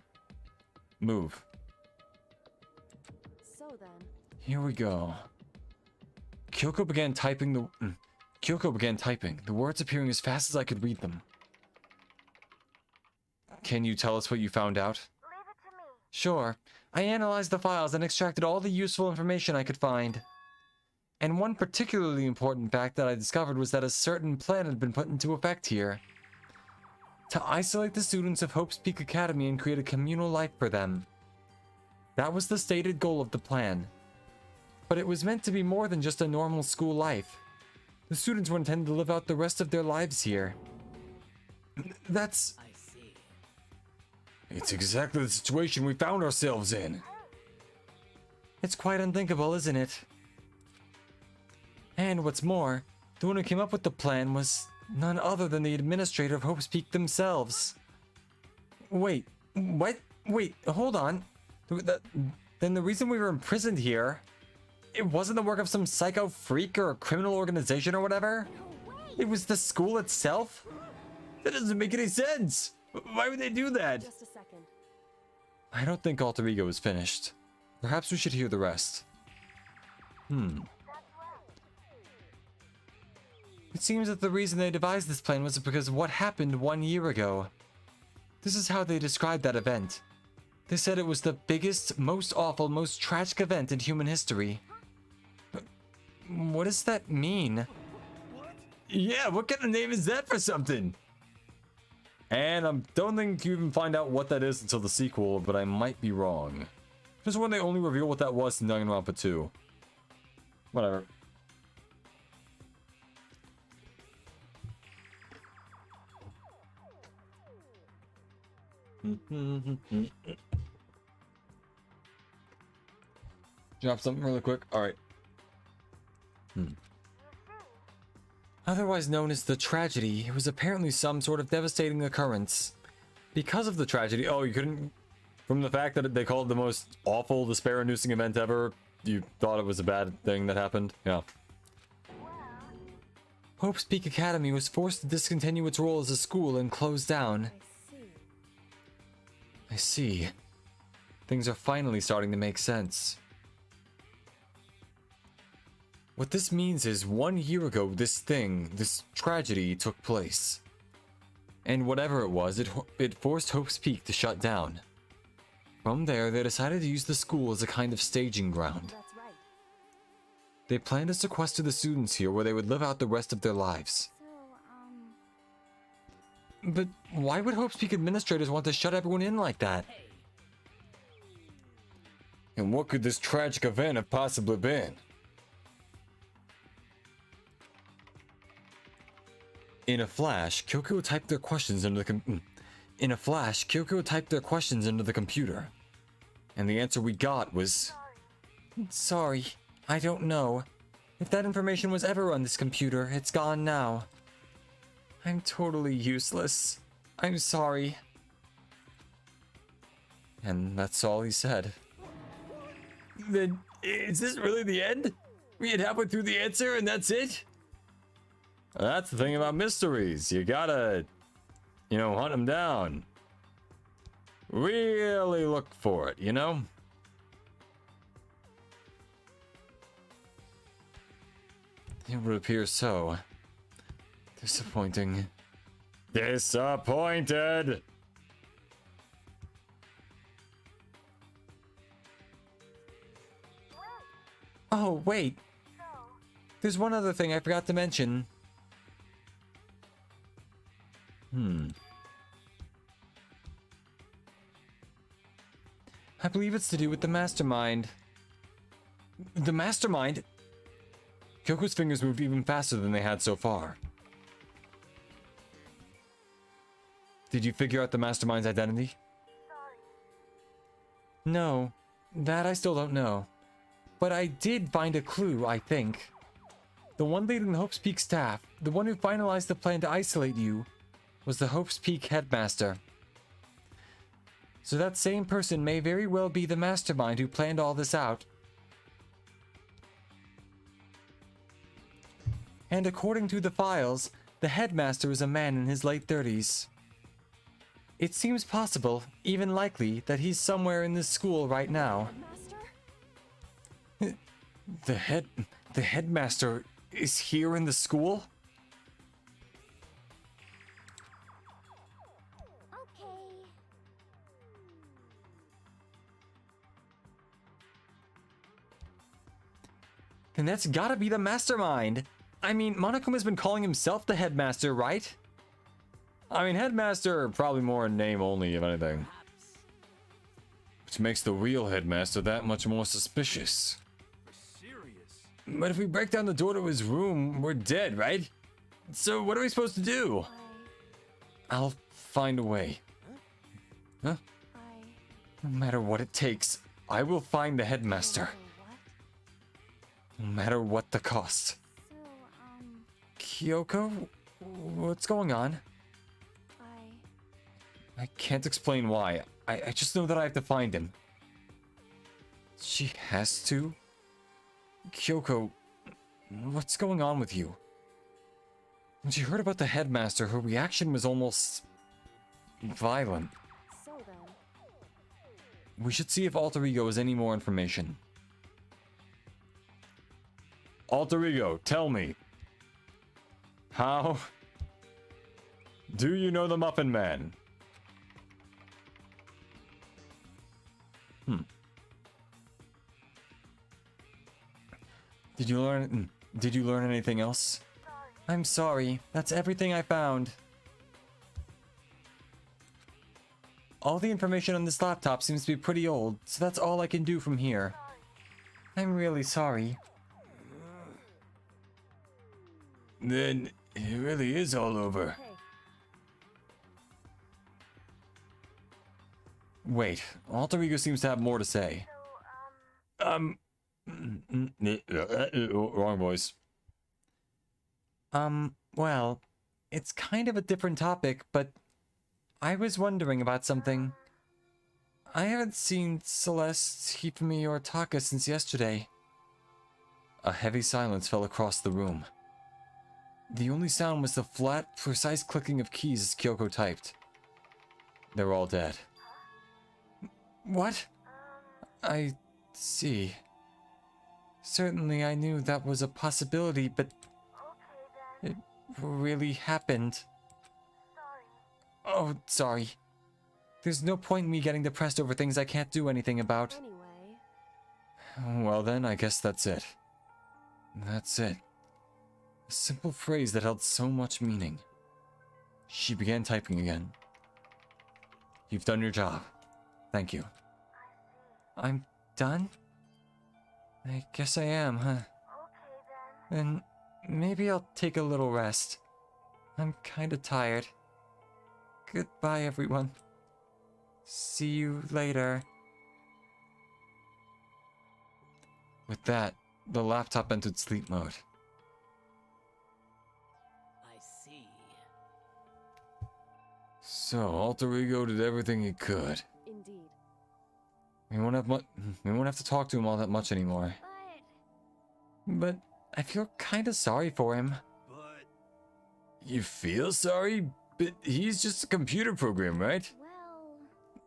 Move. So then. Here we go. Kyoko began typing, the words appearing as fast as I could read them. Can you tell us what you found out? Leave it to me. Sure. I analyzed the files and extracted all the useful information I could find. And one particularly important fact that I discovered was that a certain plan had been put into effect here. To isolate the students of Hope's Peak Academy and create a communal life for them. That was the stated goal of the plan. But it was meant to be more than just a normal school life. The students were intended to live out the rest of their lives here. That's... I see. It's exactly the situation we found ourselves in. It's quite unthinkable, isn't it? And what's more, the one who came up with the plan was none other than the administrator of Hope's Peak themselves. Wait, what? Wait, hold on. Then the reason we were imprisoned here, it wasn't the work of some psycho freak or a criminal organization or whatever? It was the school itself? That doesn't make any sense! Why would they do that? Just a second. I don't think Alter Ego is finished. Perhaps we should hear the rest. It seems that the reason they devised this plan was because of what happened 1 year ago. This is how they described that event. They said it was the biggest, most awful, most tragic event in human history. What does that mean? Yeah, what kind of name is that for something? And I don't think you even find out what that is until the sequel, but I might be wrong. Just when they only reveal what that was in Danganronpa 2. Whatever. Drop something really quick. Alright. Otherwise known as the tragedy, it was apparently some sort of devastating occurrence. Because of the tragedy, oh, you couldn't... From the fact that they called it the most awful, despair-inducing event ever, you thought it was a bad thing that happened? Yeah. Hope's Peak Academy was forced to discontinue its role as a school and close down. I see. Things are finally starting to make sense. What this means is 1 year ago, this tragedy took place. And whatever it was, it forced Hope's Peak to shut down. From there, they decided to use the school as a kind of staging ground. That's right. They planned to sequester the students here where they would live out the rest of their lives. So, But why would Hope's Peak administrators want to shut everyone in like that? And what could this tragic event have possibly been? In a flash, Kyoko typed their questions into the computer. And the answer we got was... Sorry, I don't know. If that information was ever on this computer, it's gone now. I'm totally useless. I'm sorry. And that's all he said. Then, is this really the end? We had halfway through the answer and that's it? That's the thing about mysteries. You gotta, hunt them down. Really look for it, you know? It would appear so. Disappointing. Disappointed! Oh, wait. There's one other thing I forgot to mention. I believe it's to do with the mastermind. The mastermind? Kyoko's fingers moved even faster than they had so far. Did you figure out the mastermind's identity? No, that I still don't know. But I did find a clue, I think. The one leading the Hope's Peak staff, the one who finalized the plan to isolate you was the Hope's Peak headmaster. So that same person may very well be the mastermind who planned all this out. And according to the files, the headmaster is a man in his late 30s. It seems possible, even likely, that he's somewhere in this school right now. Master? The headmaster is here in the school? Okay. Then that's gotta be the mastermind. I mean, Monokuma's been calling himself the headmaster, right? I mean, headmaster, probably more in name only, if anything. Which makes the real headmaster that much more suspicious. Serious? But if we break down the door to his room, we're dead, right? So what are we supposed to do? I'll find a way. Huh? No matter what it takes, I will find the headmaster. What? No matter what the cost. So, Kyoko? What's going on? I can't explain why. I just know that I have to find him. She has to? Kyoko, what's going on with you? When she heard about the headmaster, her reaction was almost violent. So then, We should see if Alter Ego has any more information. Alter Ego, tell me. How do you know the Muffin Man? Did you learn anything else? I'm sorry. That's everything I found. All the information on this laptop seems to be pretty old, so that's all I can do from here. I'm really sorry. Then it really is all over. hey, Wait, Alter Ego seems to have more to say. Wrong voice. Well, it's kind of a different topic, but I was wondering about something. I haven't seen Celeste, Hifumi, or Taka since yesterday. A heavy silence fell across the room. The only sound was the flat, precise clicking of keys as Kyoko typed. They were all dead. What? I see. Certainly I knew that was a possibility, but it really happened. Oh, sorry. There's no point in me getting depressed over things I can't do anything about. anyway. Well then, I guess that's it. That's it. A simple phrase that held so much meaning. She began typing again. You've done your job. Thank you. I'm done? I guess I am, huh? Then maybe I'll take a little rest. I'm kinda tired. Goodbye, everyone. See you later. With that, the laptop entered sleep mode. I see. So, Alter Ego did everything he could. Indeed. We won't have to talk to him all that much anymore. But I feel kinda sorry for him. But You feel sorry? But he's just a computer program, right?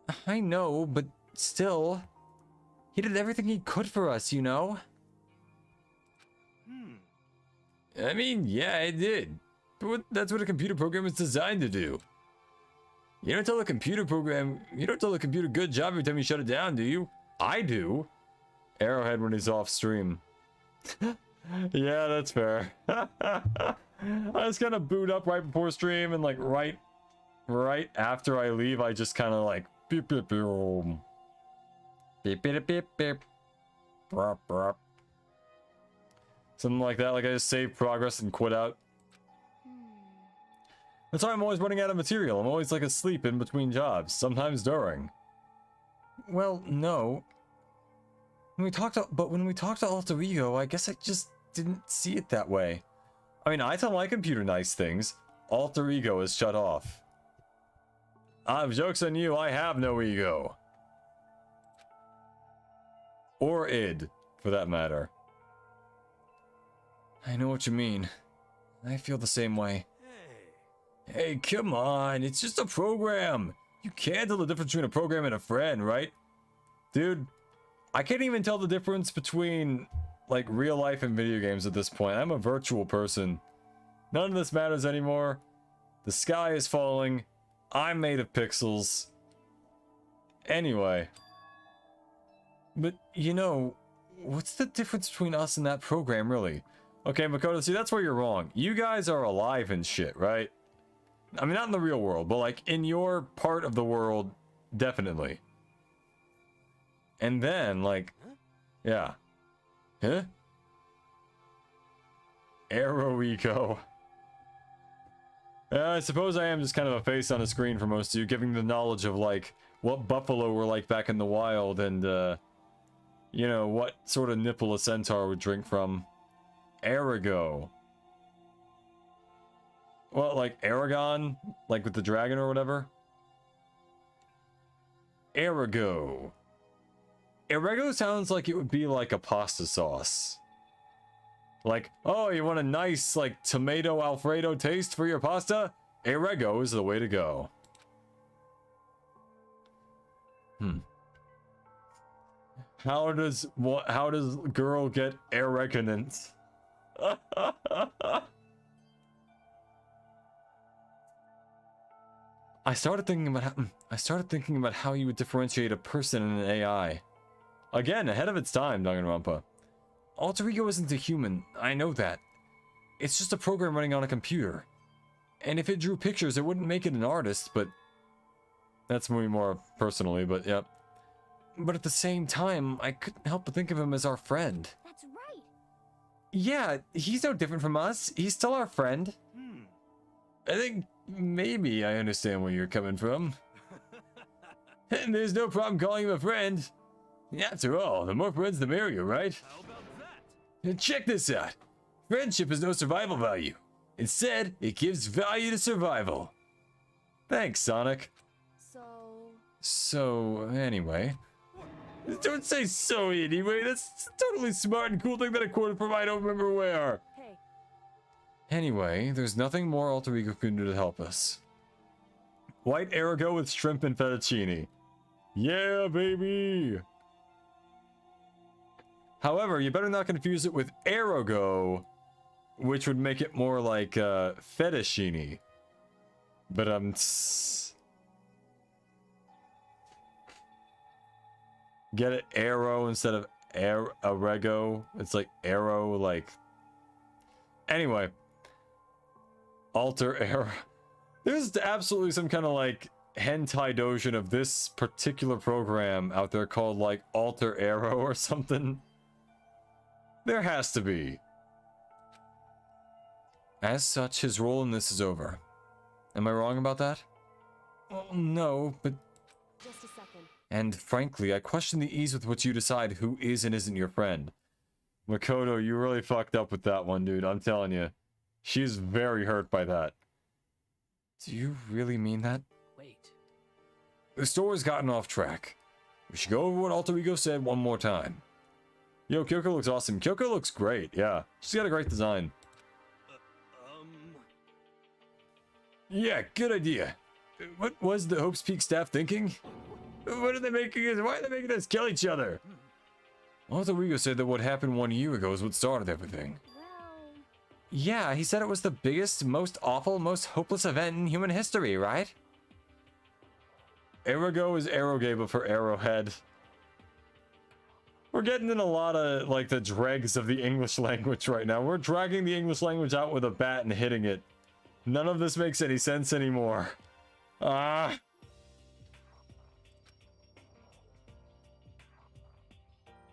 Well, I know, but still. He did everything he could for us, you know? I mean, yeah, it did. But that's what a computer program is designed to do. You don't tell the computer good job every time you shut it down, do you? I do. Arrowhead when he's off stream. Yeah, that's fair. I just kind of boot up right before stream, and like right after I leave, I just kind of like beep beep beep beep beep beep beep brop, brop. Something like that. Like I just save progress and quit out. That's why I'm always running out of material. I'm always like asleep in between jobs, sometimes during. Well, no. When we talked to Alter Ego, I guess I just didn't see it that way. I mean, I tell my computer nice things. Alter ego is shut off. Joke's on you, I have no ego. Or id, for that matter. I know what you mean. I feel the same way. Hey, come on, it's just a program. You can't tell the difference between a program and a friend, right? Dude, I can't even tell the difference between, like, real life and video games at this point. I'm a virtual person. None of this matters anymore. The sky is falling. I'm made of pixels. Anyway. But, you know, what's the difference between us and that program, really? Okay, Makoto, see, that's where you're wrong. You guys are alive and shit, right? I mean, not in the real world, but, like, in your part of the world, definitely. And then, like, yeah. Huh? Arrow Eco. I suppose I am just kind of a face on a screen for most of you, giving the knowledge of, like, what buffalo were like back in the wild and, you know, what sort of nipple a centaur would drink from. Arago. Well, like, Aragon? Like with the dragon or whatever? Arago. Arago sounds like it would be like a pasta sauce. Like, oh, you want a nice, like, tomato Alfredo taste for your pasta? Arago is the way to go. How does girl get arrogant? I started thinking about how you would differentiate a person and an AI. Again, ahead of its time, Danganronpa. Alter ego isn't a human, I know that. It's just a program running on a computer. And if it drew pictures, it wouldn't make it an artist, but... That's me more personally, but yep. But at the same time, I couldn't help but think of him as our friend. That's right. Yeah, he's no different from us. He's still our friend. I think maybe I understand where you're coming from. And there's no problem calling him a friend. After all, the more friends the merrier, right? How about that? Check this out. Friendship has no survival value. Instead, it gives value to survival. Thanks, Sonic. So, anyway. Don't say so anyway. That's a totally smart and cool thing that I quoted from I don't remember where. Hey. Anyway, there's nothing more Alter Ego can do to help us. White Arago with shrimp and fettuccine. Yeah, baby! However, you better not confuse it with Arago, which would make it more like fettuccine. But get it? Arrow instead of Arago. It's like arrow, like... Anyway. Alter Arrow. There's absolutely some kind of like hentai doujin of this particular program out there called like Alter Arrow or something. There has to be. As such, his role in this is over. Am I wrong about that? Well, no, but... Just a second. And frankly, I question the ease with which you decide who is and isn't your friend. Makoto, you really fucked up with that one, dude. I'm telling you. She's very hurt by that. Do you really mean that? Wait. The story's gotten off track. We should go over what Alter Ego said one more time. Yo, Kyoko looks awesome. Kyoko looks great, yeah. She's got a great design. Yeah, good idea. What was the Hope's Peak staff thinking? What are they making us? Why are they making us kill each other? Alter Ego said that what happened 1 year ago is what started everything. Well... Yeah, he said it was the biggest, most awful, most hopeless event in human history, right? Arago is Arrowgable for Arrowhead. We're getting in a lot of, like, the dregs of the English language right now. We're dragging the English language out with a bat and hitting it. None of this makes any sense anymore. Ah.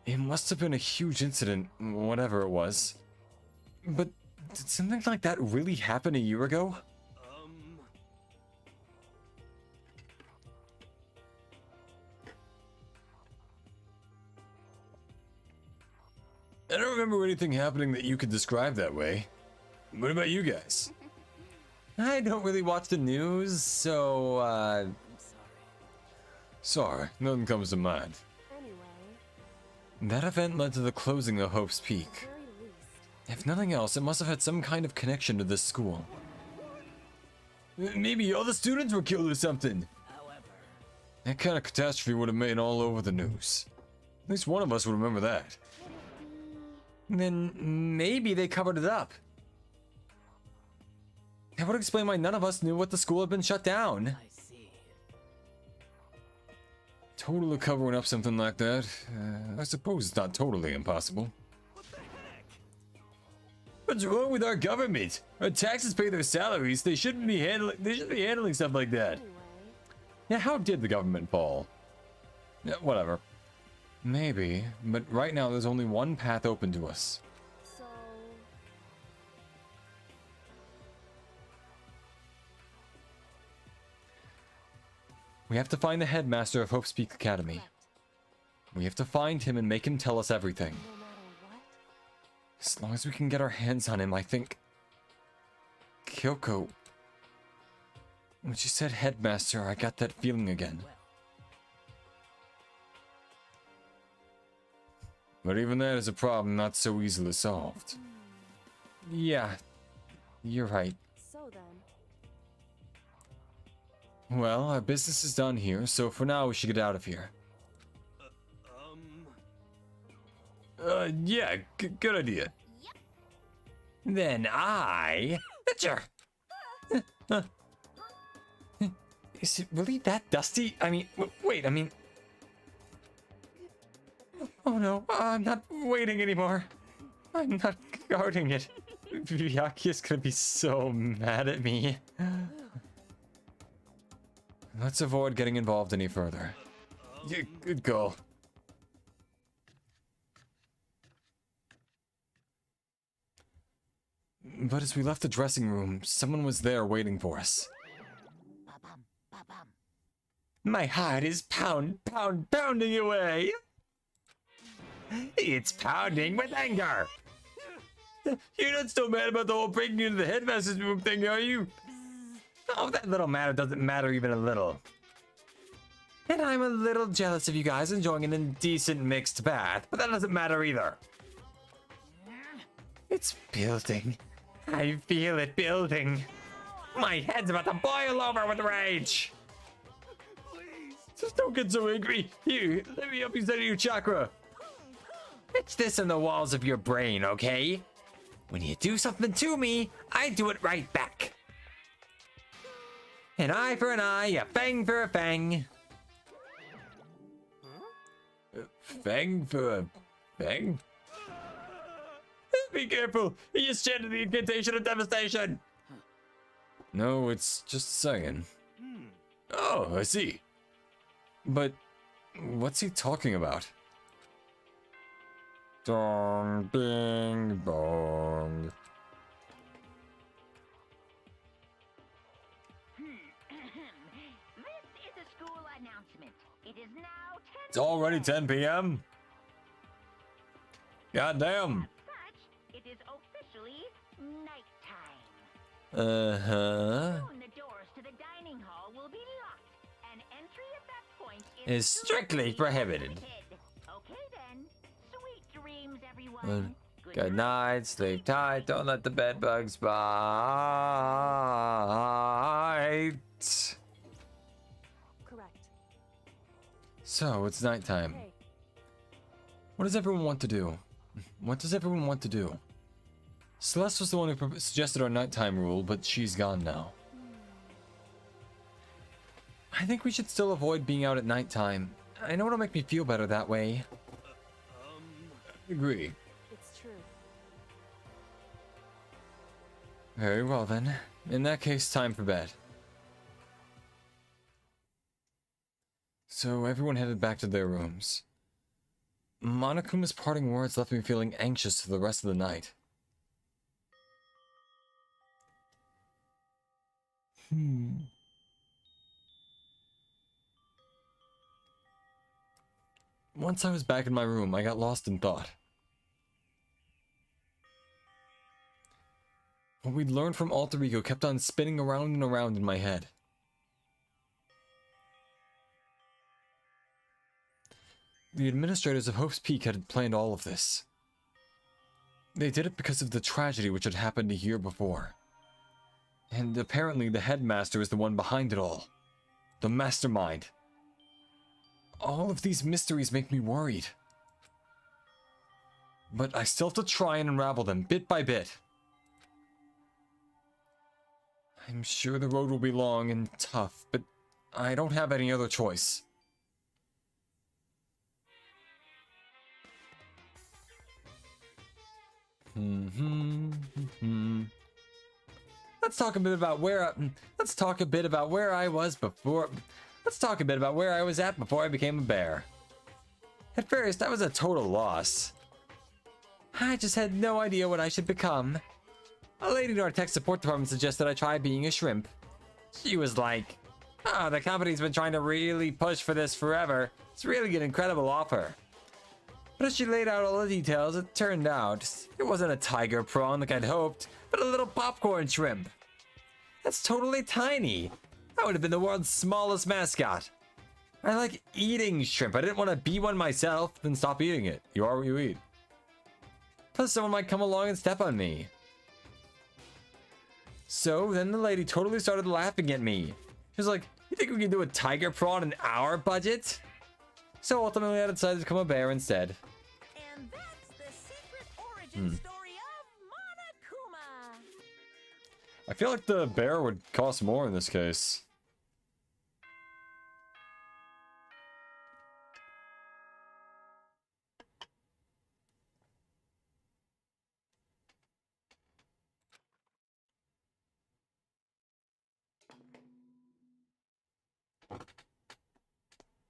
It must have been a huge incident, whatever it was. But did something like that really happen a year ago? I don't remember anything happening that you could describe that way. What about you guys? I don't really watch the news, so, I'm sorry. sorry, nothing comes to mind. Anyway, That event led to the closing of Hope's at Peak. the very least, If nothing else, it must have had some kind of connection to this school. Maybe all the students were killed or something. That kind of catastrophe would have made all over the news. At least one of us would remember that. could it be? Then maybe they covered it up. That would explain why none of us knew what the school had been shut down. I see. Totally covering up something like that. I suppose it's not totally impossible. What's wrong with our government? Our taxes pay their salaries. They shouldn't be handling. They should be handling stuff like that. Anyway, Yeah, how did the government fall? Yeah, whatever. Maybe, but right now there's only one path open to us. so We have to find the headmaster of Hope's Peak Academy. correct. We have to find him and make him tell us everything. No matter what, As long as we can get our hands on him, I think... Kyoko... When she said headmaster, I got that feeling again. But even that is a problem not so easily solved. Yeah, you're right. so then, Well, our business is done here, so for now we should get out of here. Yeah, good idea. Then I... Sure. Is it really that dusty? I mean, wait, I mean... Oh no, I'm not waiting anymore. I'm not guarding it. Vyaki is gonna be so mad at me. Let's avoid getting involved any further. Yeah, good call. But as we left the dressing room, someone was there waiting for us. My heart is pounding away. It's pounding with anger. You're not still mad about the whole breaking into the headmaster's room thing, are you? Oh, that little matter doesn't matter even a little. And I'm a little jealous of you guys enjoying an indecent mixed bath, but that doesn't matter either. It's building. I feel it building. My head's about to boil over with rage. Just don't get so angry. Here, let me help you center your chakra. It's this in the walls of your brain, okay? When you do something to me, I do it right back. An eye for an eye, a fang for a fang. Fang for a fang? Be careful! He just chanted the incantation of devastation! No, it's just a second. Oh, I see. But what's he talking about? Dong, bing, bong. This is a school announcement. It is now 10 It's already 10 p.m. Goddamn. As such, it is officially nighttime. Uh-huh. Soon the doors to the dining hall will be locked, and entry at that point is Is strictly prohibited. Okay then. Sweet dreams, everyone. Good night, sleep tight, don't let the bed bugs bite. correct. So, it's nighttime. Hey, What does everyone want to do? What does everyone want to do? Celeste was the one who suggested our nighttime rule, but she's gone now. I think we should still avoid being out at nighttime. I know it'll make me feel better that way. Agree. it's true. Very well then. In that case, time for bed. So everyone headed back to their rooms. Monokuma's parting words left me feeling anxious for the rest of the night. Once I was back in my room, I got lost in thought. What we'd learned from Alter Ego kept on spinning around and around in my head. The administrators of Hope's Peak had planned all of this. They did it because of the tragedy which had happened a year before. And apparently the headmaster is the one behind it all. The mastermind. All of these mysteries make me worried. But I still have to try and unravel them bit by bit. I'm sure the road will be long and tough, but I don't have any other choice. Let's talk a bit about where I was before. Let's talk a bit about where I was at before I became a bear. At first, I was a total loss. I just had no idea what I should become. A lady in our tech support department suggested I try being a shrimp. She was like, "Oh, the company's been trying to really push for this forever. It's really an incredible offer." But as she laid out all the details, it turned out it wasn't a tiger prawn like I'd hoped, but a little popcorn shrimp. That's totally tiny. That would have been the world's smallest mascot. I like eating shrimp. I didn't want to be one myself, then stop eating it. You are what you eat. Plus, someone might come along and step on me. So then the lady totally started laughing at me. She was like, "You think we can do a tiger prawn in our budget?" So ultimately I decided to become a bear instead. And that's the secret origin story of Monokuma. I feel like the bear would cost more in this case.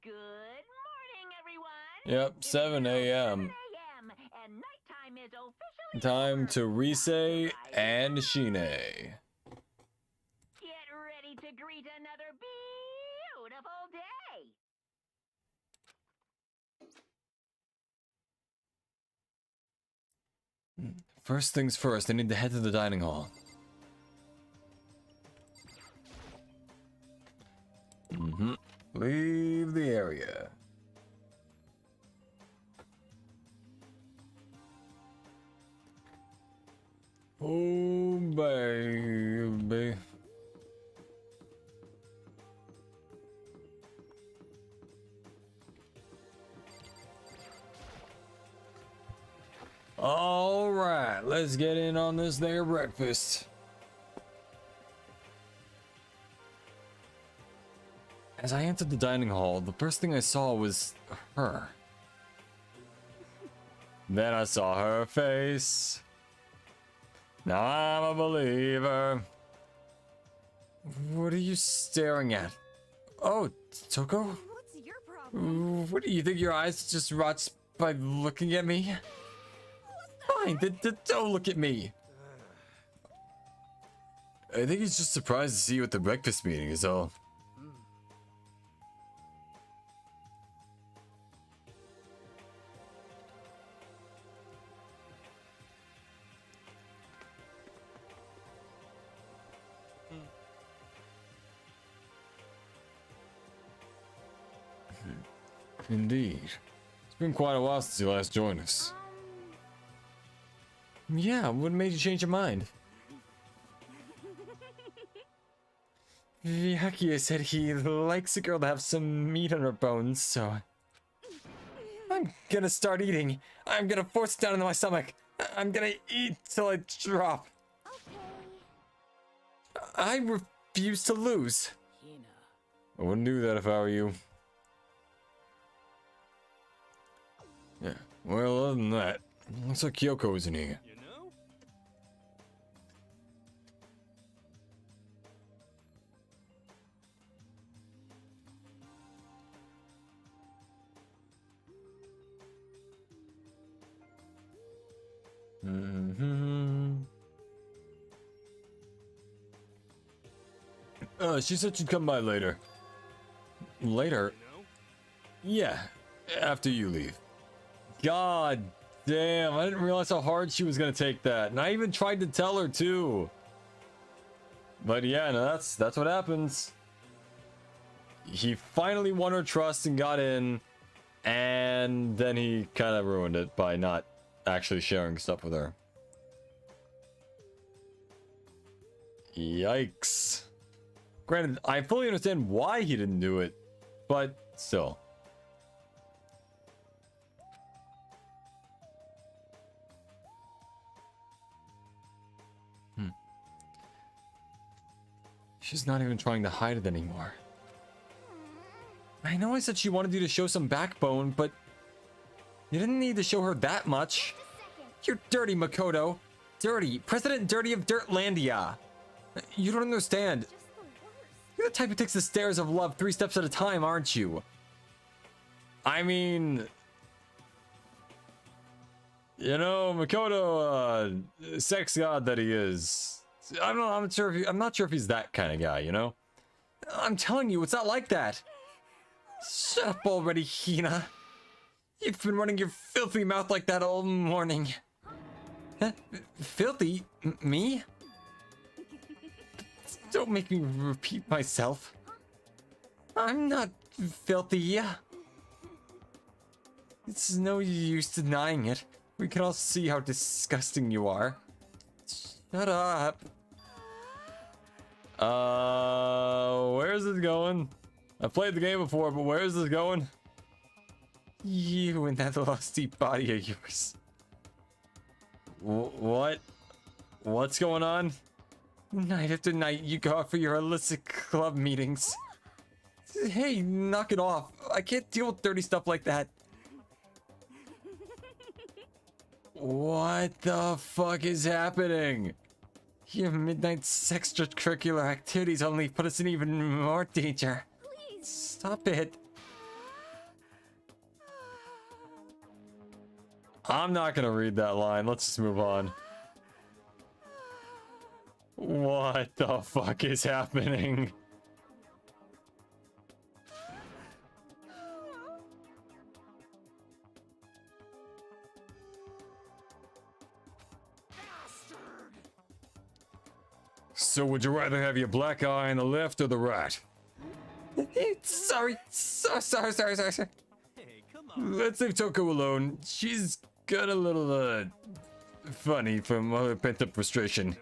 Good morning, everyone. Yep, 7 a.m. And nighttime is officially Time over. to Rise and Shine. Get ready to greet another beautiful day. First things first, I need to head to the dining hall. Leave the area. Oh, baby. All right, let's get in on this there breakfast. As I entered the dining hall, the first thing I saw was her. Then I saw her face. Now I'm a believer. What are you staring at? Oh, Toko? What's your problem? What do you think, your eyes just rot by looking at me? Fine, don't look at me. I think he's just surprised to see you at the breakfast meeting is all. Indeed. It's been quite a while since you last joined us. Yeah, what made you change your mind? Vyakia said he likes a girl to have some meat on her bones, so... I'm gonna start eating. I'm gonna force it down into my stomach. I'm gonna eat till I drop. I refuse to lose. I wouldn't do that if I were you. Yeah, well, other than that, looks like Kyoko is in here. You know? She said she'd come by later. Later? You know? Yeah, after you leave. God damn, I didn't realize how hard she was gonna take that. And I even tried to tell her too. But yeah, no, that's what happens. He finally won her trust and got in, and then he kind of ruined it by not actually sharing stuff with her. Yikes. Granted, I fully understand why he didn't do it, but still. She's not even trying to hide it anymore. I know I said she wanted you to show some backbone, but you didn't need to show her that much. You're dirty, Makoto. Dirty. President Dirty of Dirtlandia. You don't understand. You're the type who takes the stairs of love 3 steps at a time, aren't you? I mean... You know, Makoto, sex god that he is. I don't know, I'm not sure if he's that kind of guy, you know? I'm telling you, it's not like that. Shut up already, Hina. You've been running your filthy mouth like that all morning. Huh? Filthy? Me? Don't make me repeat myself. I'm not filthy. It's no use denying it. We can all see how disgusting you are. Shut up. Where's this going? I've played the game before, but where's this going? You and that lusty body of yours. What? What's going on? Night after night, you go out for your illicit club meetings. Hey, knock it off. I can't deal with dirty stuff like that. What the fuck is happening? Your midnight extracurricular activities only put us in even more danger. Please. Stop it. I'm not gonna read that line. Let's just move on. What the fuck is happening? So would you rather have your black eye on the left or the right? Sorry. Sorry. Hey, come on. Let's leave Toko alone. She's got a little, funny from all her pent-up frustration.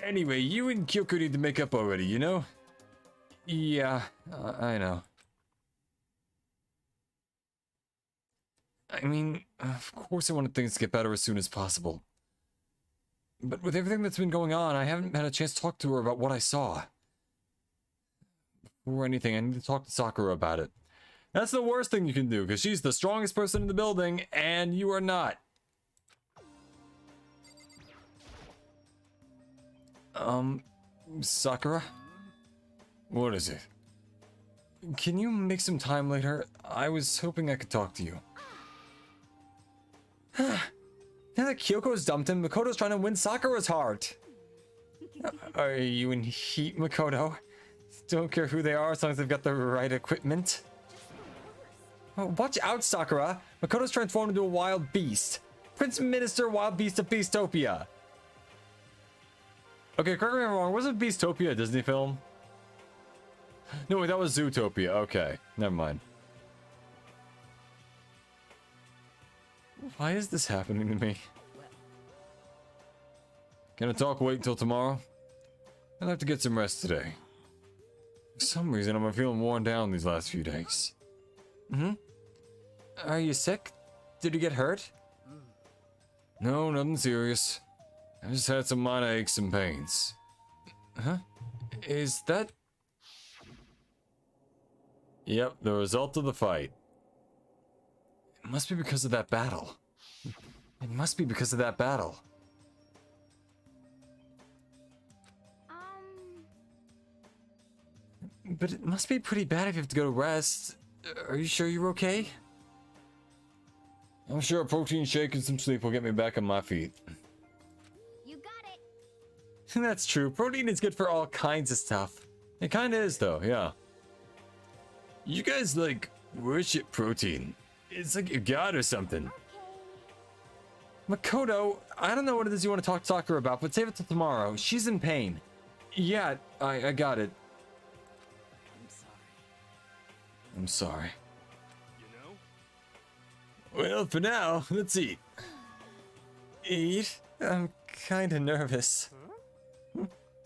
Anyway, you and Kyoko need to make up already, you know? Yeah, I know. I mean, of course I wanted things to get better as soon as possible. But with everything that's been going on, I haven't had a chance to talk to her about what I saw. Before anything, I need to talk to Sakura about it. That's the worst thing you can do, because she's the strongest person in the building, and you are not. Sakura? What is it? Can you make some time later? I was hoping I could talk to you. Now that Kyoko's dumped him, Makoto's trying to win Sakura's heart. Are you in heat, Makoto? Don't care who they are as long as they've got the right equipment. Oh, watch out, Sakura. Makoto's transformed into a wild beast. Prince Minister Wild Beast of Beastopia. Okay, correct me if I'm wrong. Wasn't Beastopia a Disney film? No, wait, that was Zootopia. Okay, never mind. Why is this happening to me? Can I talk wait until tomorrow? I'll have to get some rest today. For some reason, I'm feeling worn down these last few days. Are you sick? Did you get hurt? No, nothing serious. I just had some minor aches and pains. Huh? Is that... Yep, the result of the fight. It must be because of that battle. It must be because of that battle. But it must be pretty bad if you have to go to rest. Are you sure you're okay? I'm sure a protein shake and some sleep will get me back on my feet. You got it. That's true. Protein is good for all kinds of stuff. It kinda is though, yeah. You guys like worship protein. It's like a god or something. Makoto, I don't know what it is you want to talk to Sakura about, but save it till tomorrow. She's in pain. Yeah, I got it. I'm sorry. You know? Well, for now, let's eat. Eat? I'm kinda nervous.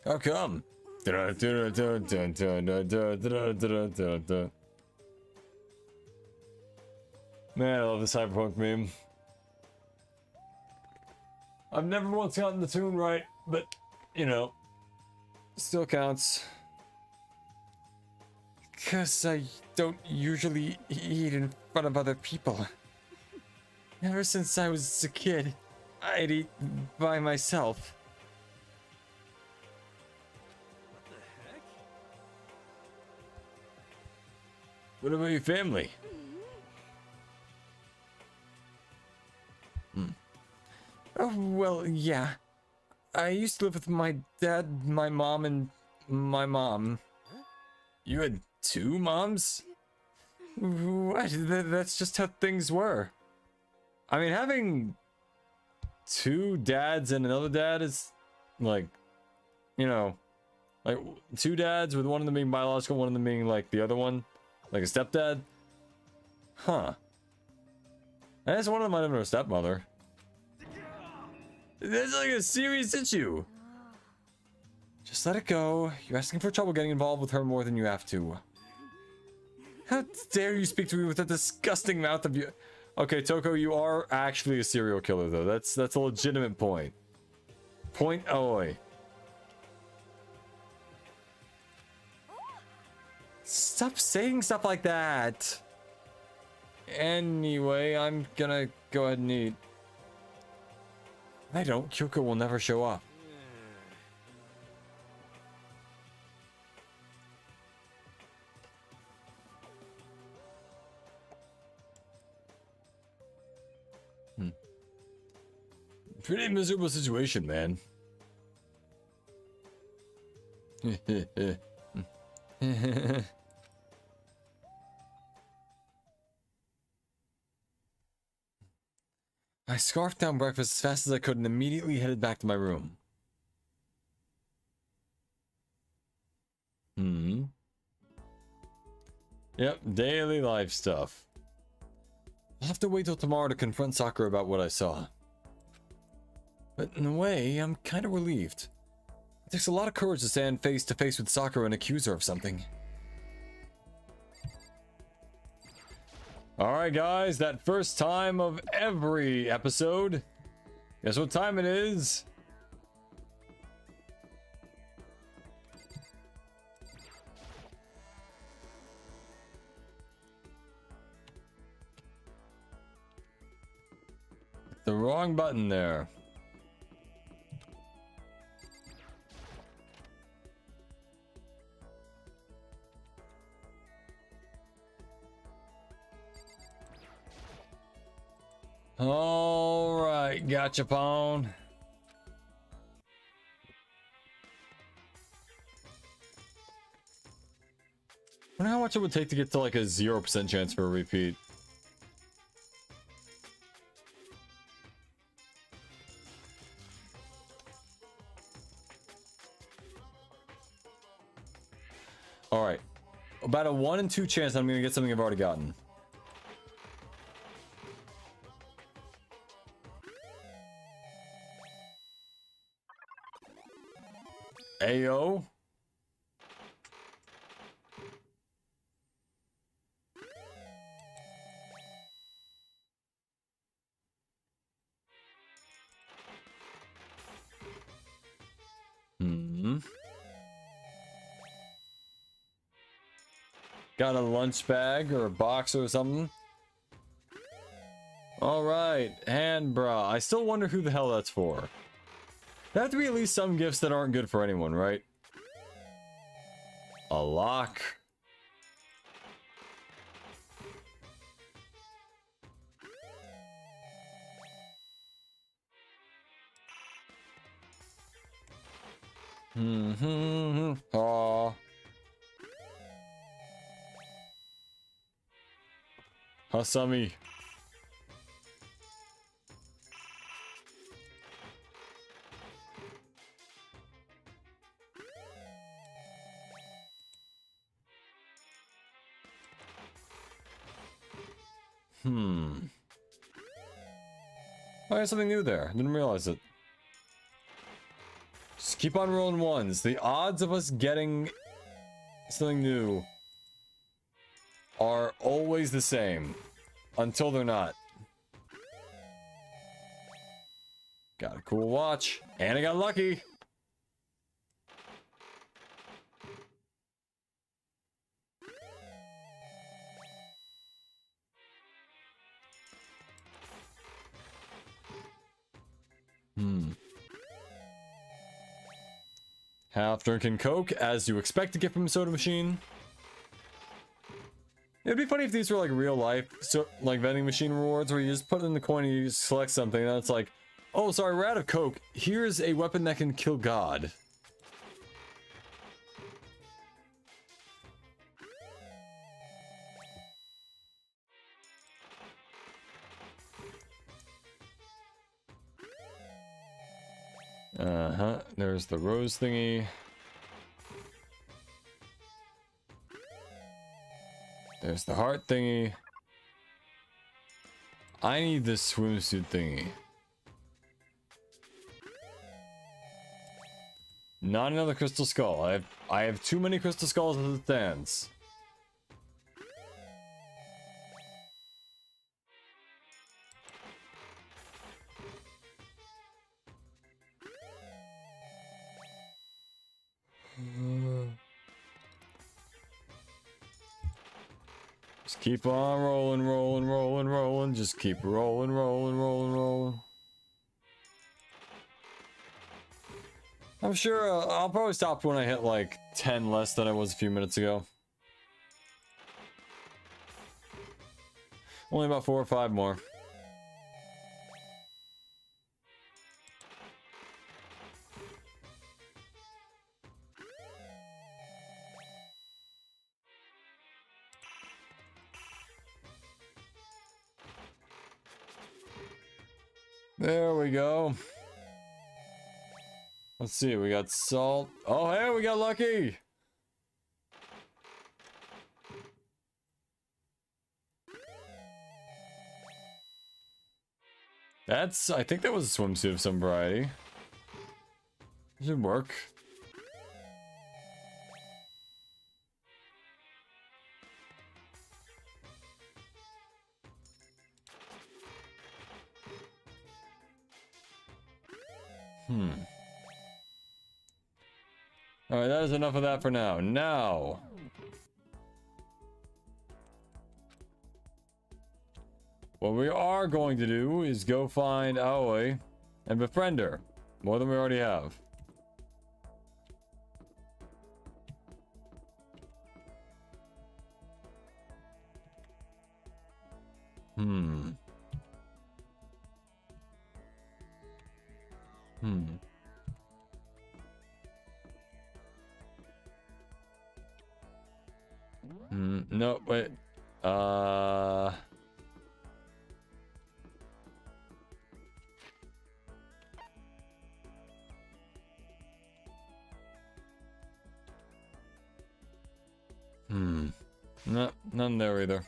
How come? Man, I love this cyberpunk meme. I've never once gotten the tune right, but, you know, still counts. Cause I don't usually eat in front of other people. Ever since I was a kid, I'd eat by myself. What the heck? What about your family? Oh, well, yeah. I used to live with my dad, my mom, and my mom. You had two moms? What? That's just how things were. I mean, having two dads and another dad is like, you know, like two dads with one of them being biological, one of them being like the other one, like a stepdad. Huh. I guess one of them might have been a stepmother. That's like a serious issue. Just let it go. You're asking for trouble getting involved with her more than you have to. How dare you speak to me with a disgusting mouth of you? Okay, Toko, you are actually a serial killer, though. That's a legitimate point. Point oi. Stop saying stuff like that. Anyway, I'm gonna go ahead and eat. If I don't, Kyoko will never show up. Pretty miserable situation, man. I scarfed down breakfast as fast as I could and immediately headed back to my room. Yep, daily life stuff. I'll have to wait till tomorrow to confront Sakura about what I saw. But in a way, I'm kind of relieved. It takes a lot of courage to stand face to face with Sakura and accuse her of something. Alright guys, that first time of every episode. Guess what time it is? The wrong button there. All right, gotcha, pawn. I wonder how much it would take to get to like a 0% chance for a repeat. All right, about a 1 in 2 chance I'm gonna get something I've already gotten. Ayo. Got a lunch bag or a box or something. All right, hand bra. I still wonder who the hell that's for. There have to be at least some gifts that aren't good for anyone, right? A lock. Aw. Hasami. Oh, there's something new there. Didn't realize it. Just keep on rolling ones. The odds of us getting something new are always the same. Until they're not. Got a cool watch. And I got lucky. Half drinking Coke, as you expect to get from a soda machine. It'd be funny if these were like real life, so like vending machine rewards, where you just put in the coin and you just select something, and it's like, oh, sorry, we're out of Coke. Here's a weapon that can kill God. There's the rose thingy. There's the heart thingy. I need this swimsuit thingy. Not another crystal skull. I have too many crystal skulls as it stands. Just keep on rolling. Just keep rolling. I'm sure I'll probably stop when I hit like 10 less than I was a few minutes ago. Only about 4 or 5 more. There we go. Let's see, we got salt. Oh, hey, we got lucky. I think that was a swimsuit of some variety. Should work. Alright, that is enough of that for now. Now, what we are going to do is go find Aoi and befriend her. More than we already have. No, wait. No, none there either.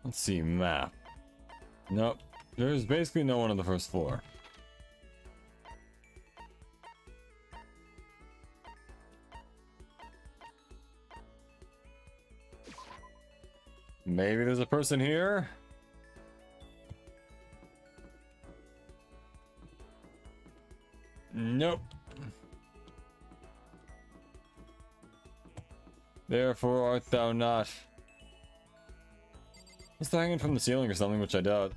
Let's see, map. Nope. There's basically no one on the first floor. Maybe there's a person here? Nope. Therefore art thou not. It's hanging from the ceiling or something, which I doubt.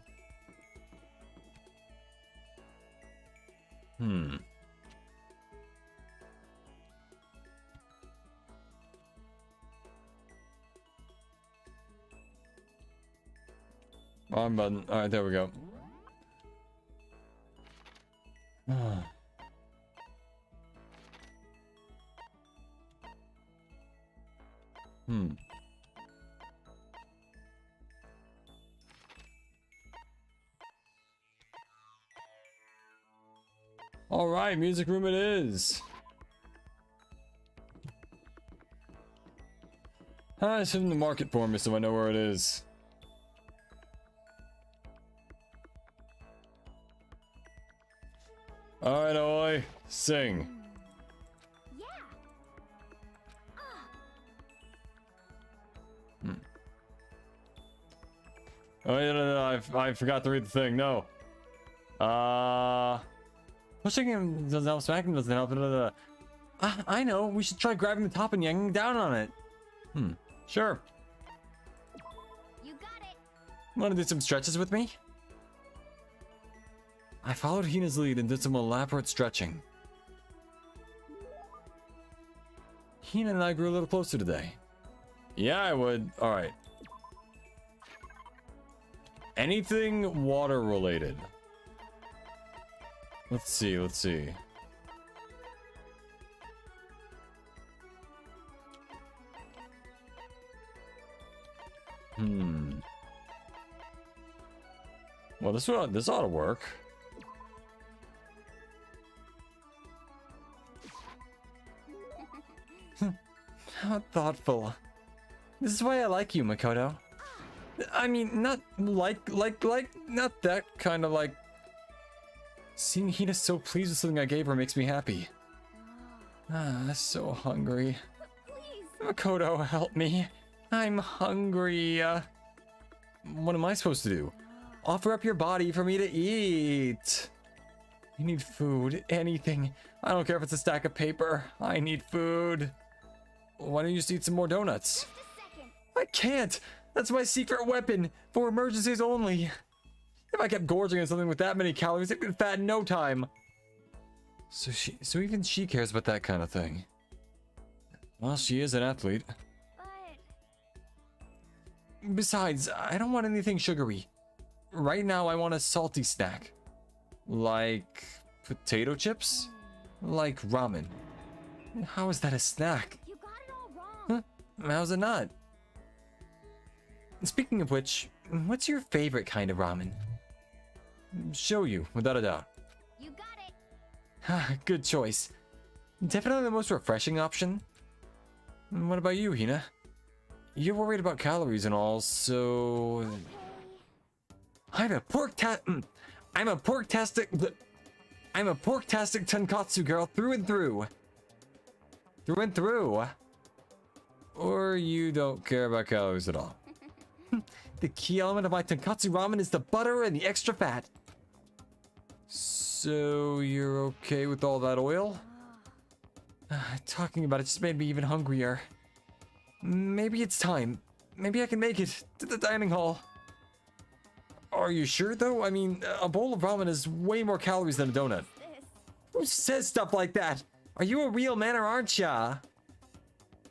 Wrong button. Alright, there we go. Alright, music room it is. It's in the market for me so I know where it is. Alright, Oi. Sing. Yeah. Oh, no, I forgot to read the thing. No. Pushing him doesn't help, smacking doesn't help. I know. We should try grabbing the top and yanking down on it. Sure. You got it. Want to do some stretches with me? I followed Hina's lead and did some elaborate stretching. Hina and I grew a little closer today. Yeah, I would. Alright. Anything water related. Let's see. Well, this ought to work. How thoughtful. This is why I like you, Makoto. I mean, not not that kind of like. Seeing Hina so pleased with something I gave her makes me happy. So hungry. Please. Makoto, help me. I'm hungry. What am I supposed to do? Offer up your body for me to eat. You need food, anything. I don't care if it's a stack of paper. I need food. Why don't you just eat some more donuts? Just a second. I can't. That's my secret weapon for emergencies only. If I kept gorging on something with that many calories, it'd be fat in no time. So even she cares about that kind of thing. Well, she is an athlete. But Besides, I don't want anything sugary. Right now, I want a salty snack. Like potato chips? Like ramen. How is that a snack? you got it all wrong. How's it not? Speaking of which, what's your favorite kind of ramen? Show you, without a doubt. You got it. Good choice. Definitely the most refreshing option. What about you, Hina? You're worried about calories and all, so... I'm a pork-tastic tonkatsu girl through and through. Through and through. Or you don't care about calories at all. The key element of my tonkatsu ramen is the butter and the extra fat. So you're okay with all that oil? Talking about it just made me even hungrier. Maybe it's time. Maybe I can make it to the dining hall. Are you sure though? I mean, a bowl of ramen is way more calories than a donut. Who says stuff like that? Are you a real man or aren't ya?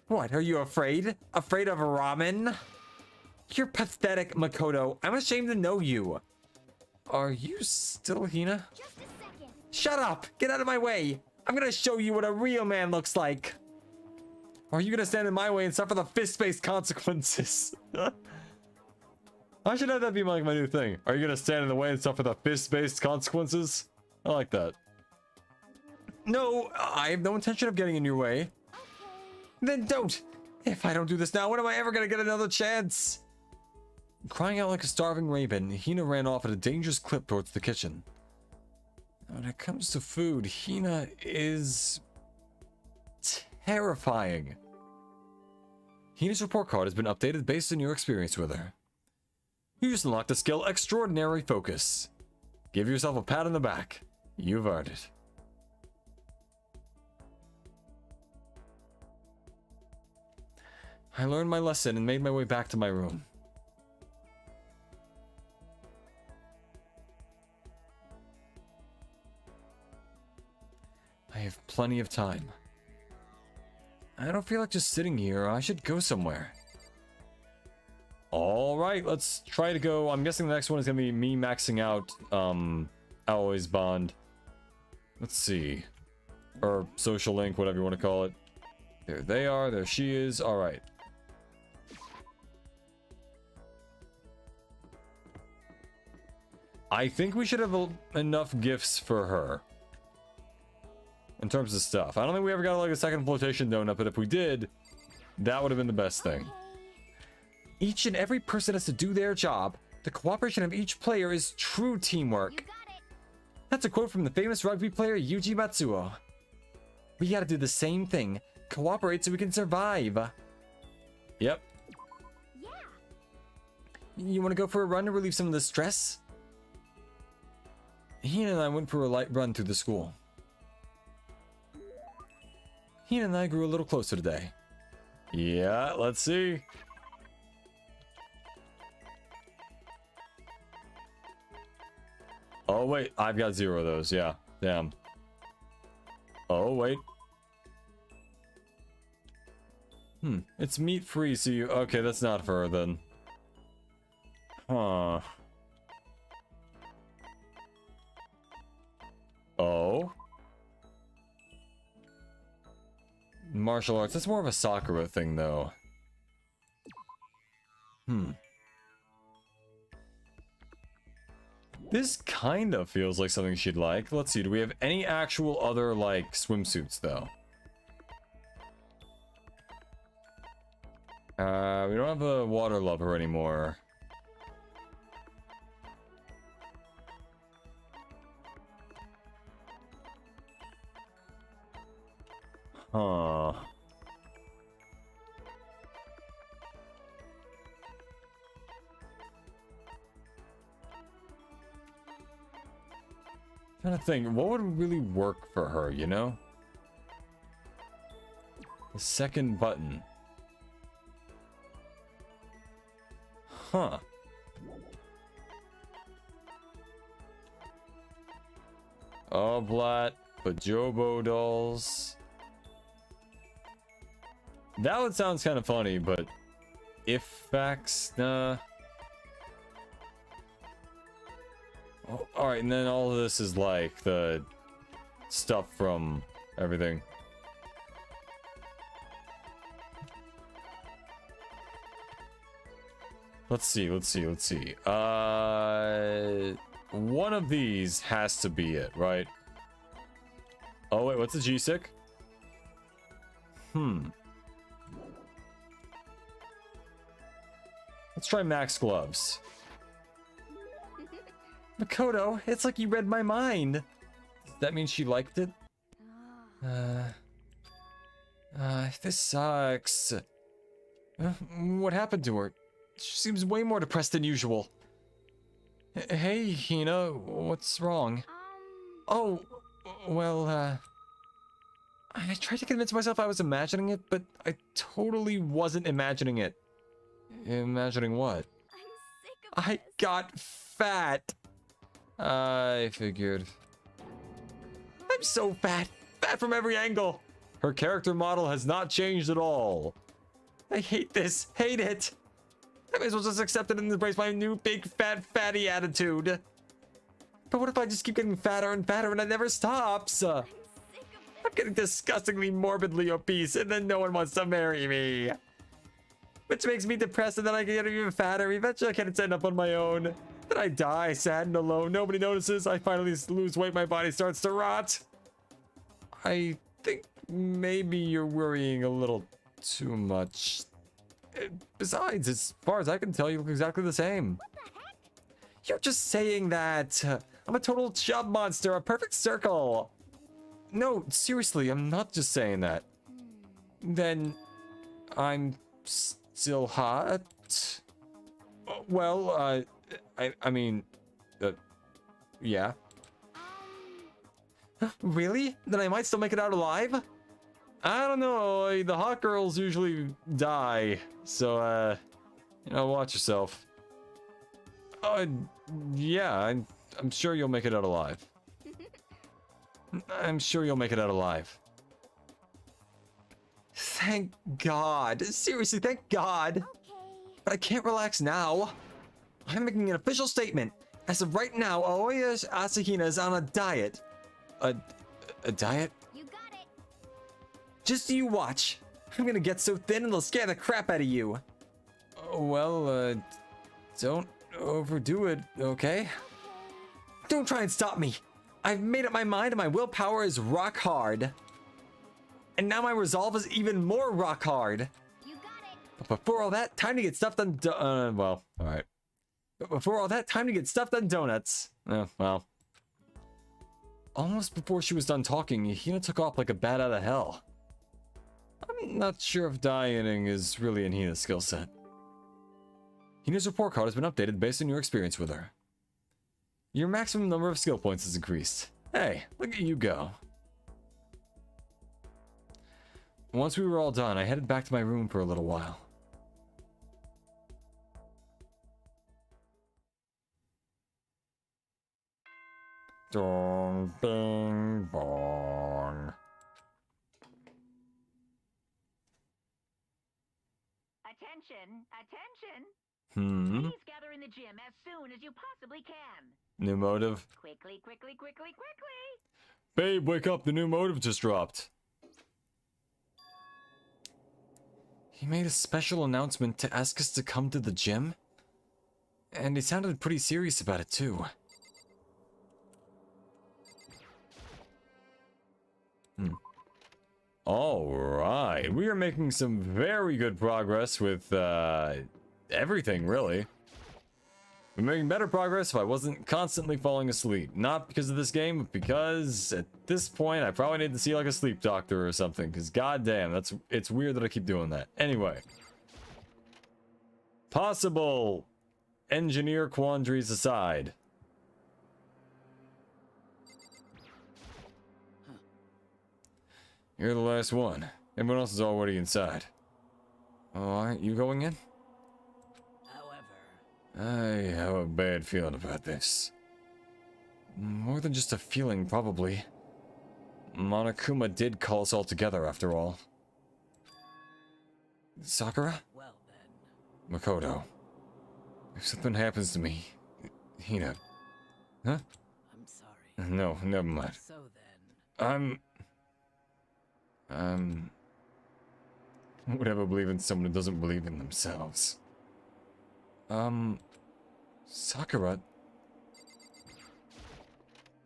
What, are you afraid? Afraid of ramen? You're pathetic, Makoto. I'm ashamed to know you. Are you still Hina? Just a second. Shut up! Get out of my way! I'm gonna show you what a real man looks like. Or are you gonna stand in my way and suffer the fist-based consequences? I should have that be like my new thing. Are you gonna stand in the way and suffer the fist-based consequences? I like that. No, I have no intention of getting in your way. Okay. Then don't! If I don't do this now, when am I ever gonna get another chance? Crying out like a starving raven, Hina ran off at a dangerous clip towards the kitchen. When it comes to food, Hina is... terrifying. Hina's report card has been updated based on your experience with her. You just unlocked the skill Extraordinary Focus. Give yourself a pat on the back. You've earned it. I learned my lesson and made my way back to my room. I have plenty of time. I don't feel like just sitting here. I should go somewhere. Alright, let's try to go. I'm guessing the next one is going to be me maxing out Alloy's bond. Let's see. Or social link, whatever you want to call it. There they are. There she is. Alright. I think we should have enough gifts for her. In terms of stuff. I don't think we ever got like a second flotation donut, but if we did, that would have been the best thing. Each and every person has to do their job. The cooperation of each player is true You teamwork. got it. That's a quote from the famous rugby player Yuji Matsuo. We gotta do the same thing. Cooperate so we can survive. Yep. Yeah. You wanna go for a run to relieve some of the stress? Hina and I went for a light run through the school. Hina and I grew a little closer today. Yeah, let's see. Oh wait, I've got 0 of those, yeah. Damn. Oh wait. It's meat free, so you... Okay, that's not for her then. Huh. Oh. Martial arts, that's more of a Sakura thing though. This kind of feels like something she'd like. Let's see, do we have any actual other, like, swimsuits, though? We don't have a water lover anymore. Huh. Trying to think, what would really work for her, you know? The second button. Huh. Oblat, Bajobo dolls. That one sounds kind of funny, but if facts, nah. Oh, alright, and then all of this is like the stuff from everything. Let's see. One of these has to be it, right? Oh wait, what's a G-Sick? Let's try Max Gloves. Makoto, it's like you read my mind. Does that mean she liked it? This sucks. What happened to her? She seems way more depressed than usual. Hey, Hina, what's wrong? Oh, well, I tried to convince myself I was imagining it, but I totally wasn't imagining it. Imagining what? I'm sick of I this. got fat. I figured. I'm so fat. Fat from every angle. Her character model has not changed at all. I hate this. Hate it. I may as well just accept it and embrace my new big fat fatty attitude. But what if I just keep getting fatter and fatter and it never stops? I'm sick of this. I'm getting disgustingly morbidly obese and then no one wants to marry me. Which makes me depressed and then I get even fatter. Eventually I can't end up on my own. Then I die, sad and alone. Nobody notices. I finally lose weight. My body starts to rot. I think maybe you're worrying a little too much. Besides, as far as I can tell, you look exactly the same. What the heck? You're just saying that. I'm a total chub monster, a perfect circle. No, seriously, I'm not just saying that. Then I'm still hot. Well, I mean, yeah. Really? Then I might still make it out alive? I don't know. The hot girls usually die, so you know, watch yourself. Yeah, I'm sure you'll make it out alive. I'm sure you'll make it out alive. Thank God. Seriously, thank God. Okay. But I can't relax now. I'm making an official statement. As of right now, Aoya Asahina is on a diet. A diet? You got it. Just you watch. I'm gonna get so thin it'll scare the crap out of you. Well, don't overdo it, okay? Don't try and stop me. I've made up my mind and my willpower is rock hard. And now my resolve is even more rock hard. You got it. But before all that, time to get stuffed on well, alright. But before all that, time to get stuffed on donuts. Oh, well. Almost before she was done talking, Hina took off like a bat out of hell. I'm not sure if dieting is really in Hina's skill set. Hina's report card has been updated based on your experience with her. Your maximum number of skill points has increased. Hey, look at you go. Once we were all done, I headed back to my room for a little while. Dong, bing, bong. Attention, attention. Hmm. Please gather in the gym as soon as you possibly can. New motive. Quickly, quickly, quickly, quickly. Babe, wake up. The new motive just dropped. He made a special announcement to ask us to come to the gym. And he sounded pretty serious about it, too. Alright, we are making some very good progress with everything, really. We're making better progress if I wasn't constantly falling asleep. Not because of this game, but because at this point I probably need to see like a sleep doctor or something. Because goddamn, it's weird that I keep doing that. Anyway. Possible engineer quandaries aside. You're the last one. Everyone else is already inside. Oh, aren't you going in? I have a bad feeling about this. More than just a feeling, probably. Monokuma did call us all together, after all. Sakura? Well then. Makoto. If something happens to me... Hina. Huh? I'm sorry. No, never mind. So then. Who would ever believe in someone who doesn't believe in themselves? Sakura?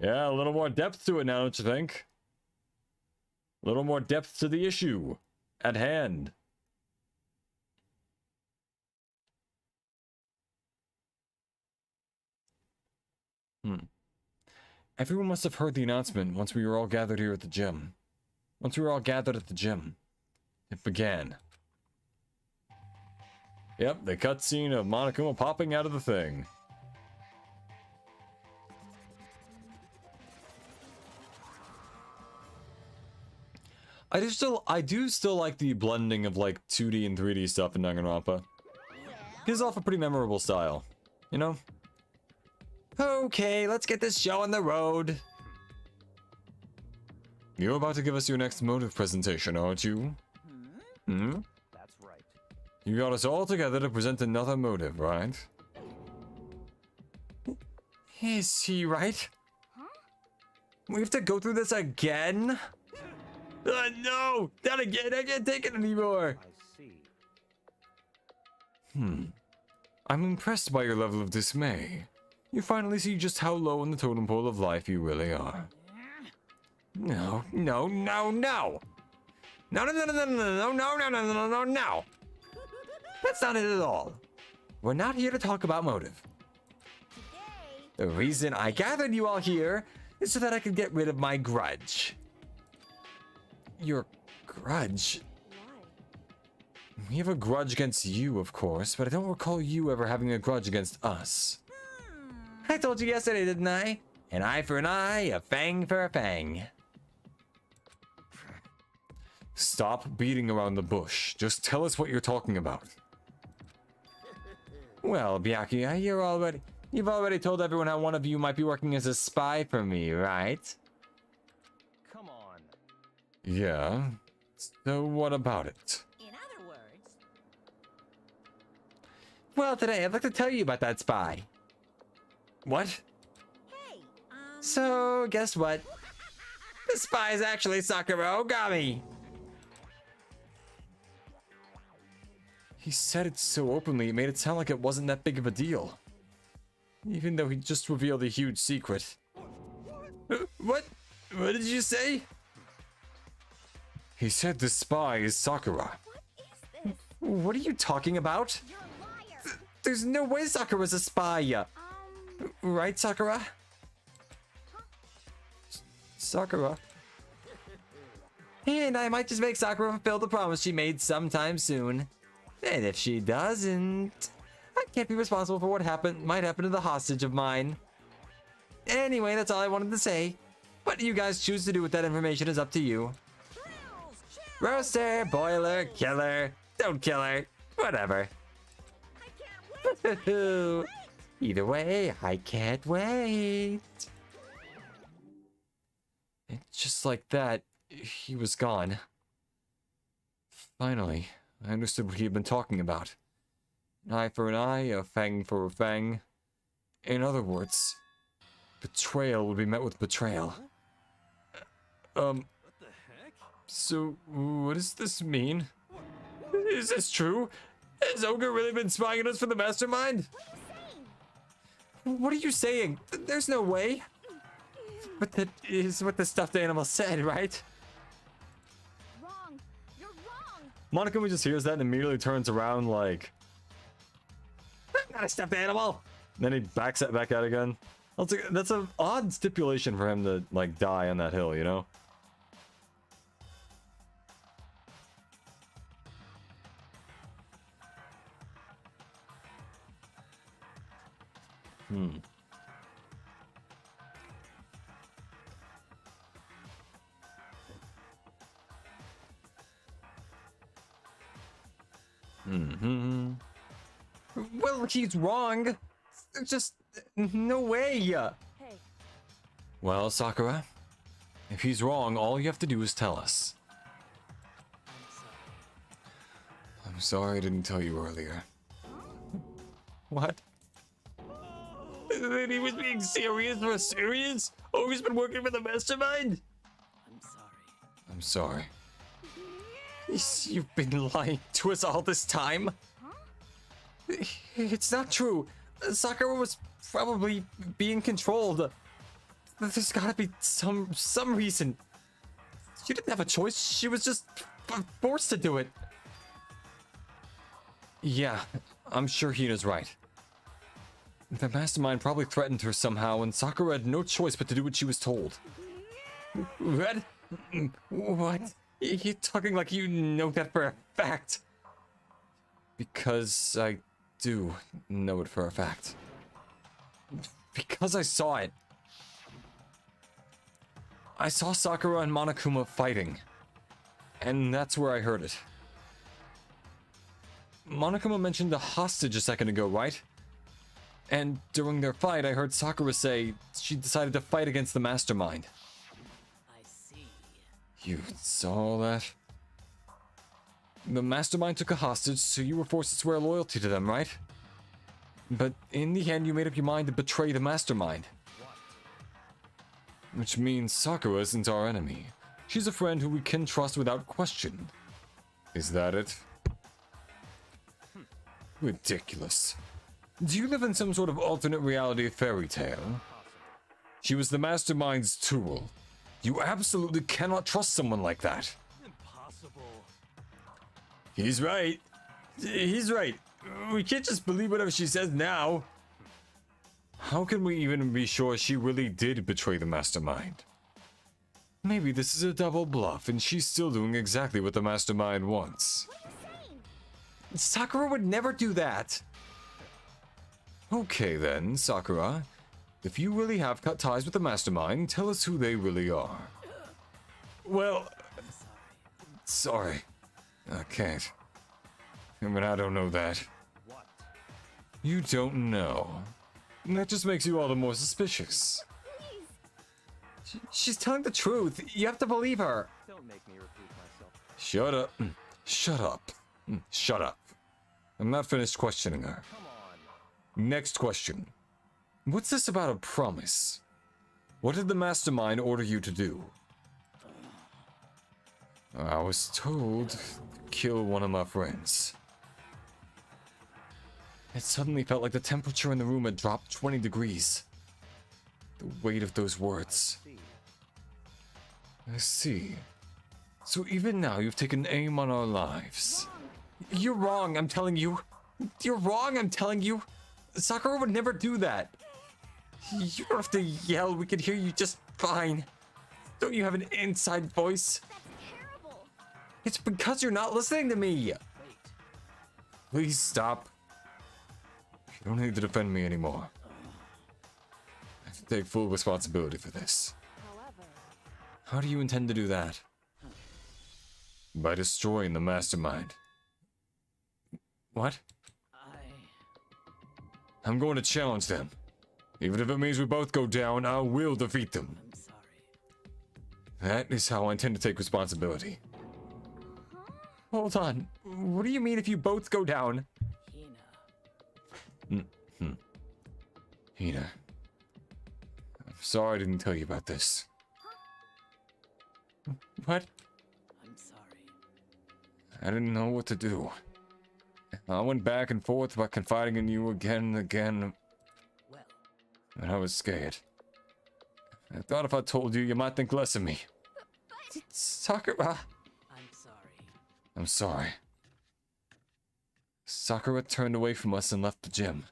Yeah, a little more depth to it now, don't you think? A little more depth to the issue at hand. Everyone must have heard the announcement once we were all gathered here at the gym. Once we were all gathered at the gym, it began. Yep, the cutscene of Monokuma popping out of the thing. I do still like the blending of like 2D and 3D stuff in Danganronpa. Gives off a pretty memorable style, you know? Okay, let's get this show on the road. You're about to give us your next motive presentation, aren't you? Hmm? That's right. You got us all together to present another motive, right? Is he right? Huh? We have to go through this again? No! Not again! I can't take it anymore! I see. I'm impressed by your level of dismay. You finally see just how low in the totem pole of life you really are. No, no, no, no! No, no, no, no, no, no, no, no, no, no, no, no! That's not it at all. We're not here to talk about motive. The reason I gathered you all here is so that I can get rid of my grudge. Your grudge? Why? We have a grudge against you, of course, but I don't recall you ever having a grudge against us. I told you yesterday, didn't I? An eye for an eye, a fang for a fang. Stop beating around the bush. Just tell us what you're talking about. Well, Byakuya, you've already told everyone how one of you might be working as a spy for me, right? Come on. Yeah. So what about it? In other words, Well, today I'd like to tell you about that spy. What? hey, So, guess what? The spy is actually Sakura Ogami. He said it so openly, it made it sound like it wasn't that big of a deal. Even though he just revealed a huge secret. What? What did you say? He said the spy is Sakura. what is this? What are you talking about? You're a liar. There's no way Sakura's a spy. Right, Sakura? Sakura. And I might just make Sakura fulfill the promise she made sometime soon. And if she doesn't, I can't be responsible for what might happen to the hostage of mine. Anyway, that's all I wanted to say. What you guys choose to do with that information is up to you. Roaster, boiler, killer, don't kill her, whatever. I can't wait. Either way, I can't wait. And just like that, he was gone. Finally, I understood what he had been talking about. An eye for an eye, a fang for a fang. In other words, betrayal would be met with betrayal. What the heck? So, what does this mean? Is this true? Has Ogre really been spying on us for the mastermind? What are you saying? There's no way. But that is what the stuffed animal said, right? Wrong. You're wrong. Monokuma just hears that and immediately turns around like, "I'm not a stuffed animal." And then he backs it back out again. That's an odd stipulation for him to like die on that hill, you know? Well, he's wrong. There's just no way. Hey. Well, Sakura, if he's wrong, all you have to do is tell us. I'm sorry I didn't tell you earlier. What? That he was being serious for serious? Oh, he's been working for the mastermind? I'm sorry. I'm sorry. You've been lying to us all this time? It's not true. Sakura was probably being controlled. There's gotta be some reason. She didn't have a choice. She was just forced to do it. Yeah, I'm sure Hina's right. The mastermind probably threatened her somehow, and Sakura had no choice but to do what she was told. What? What? You're talking like you know that for a fact. Because I do know it for a fact. Because I saw it. I saw Sakura and Monokuma fighting. And that's where I heard it. Monokuma mentioned the hostage a second ago, right? And during their fight, I heard Sakura say she decided to fight against the mastermind. I see. You saw that? The mastermind took a hostage, so you were forced to swear loyalty to them, right? But in the end, you made up your mind to betray the mastermind. Which means Sakura isn't our enemy. She's a friend who we can trust without question. Is that it? Ridiculous. Do you live in some sort of alternate reality fairy tale? She was the mastermind's tool. You absolutely cannot trust someone like that. Impossible. He's right. He's right. We can't just believe whatever she says now. How can we even be sure she really did betray the mastermind? Maybe this is a double bluff and she's still doing exactly what the mastermind wants. Sakura would never do that. Okay then, Sakura. If you really have cut ties with the mastermind, tell us who they really are. Well, sorry. I can't. I mean, I don't know that. What? You don't know. That just makes you all the more suspicious. She's telling the truth. You have to believe her. Don't make me repeat myself. Shut up. Shut up. Shut up. I'm not finished questioning her. Come on. Next question. What's this about a promise? What did the mastermind order you to do? I was told to kill one of my friends. It suddenly felt like the temperature in the room had dropped 20 degrees. The weight of those words. See. I see. So even now you've taken aim on our lives. You're wrong, I'm telling you. You're wrong, I'm telling you. Sakura would never do that. You don't have to yell, we can hear you just fine. Don't you have an inside voice? That's terrible. It's because you're not listening to me. Wait. Please stop. You don't need to defend me anymore. I have to take full responsibility for this. However, How do you intend to do that? By destroying the mastermind. What? I'm going to challenge them. Even if it means we both go down, I will defeat them. I'm sorry. That is how I intend to take responsibility. Hold on. What do you mean if you both go down? Hina. Hina. I'm sorry I didn't tell you about this. What? I'm sorry. I didn't know what to do. I went back and forth about confiding in you again and again, Well, and I was scared. I thought if I told you, you might think less of me. Sakura. I'm sorry. I'm sorry. Sakura turned away from us and left the gym.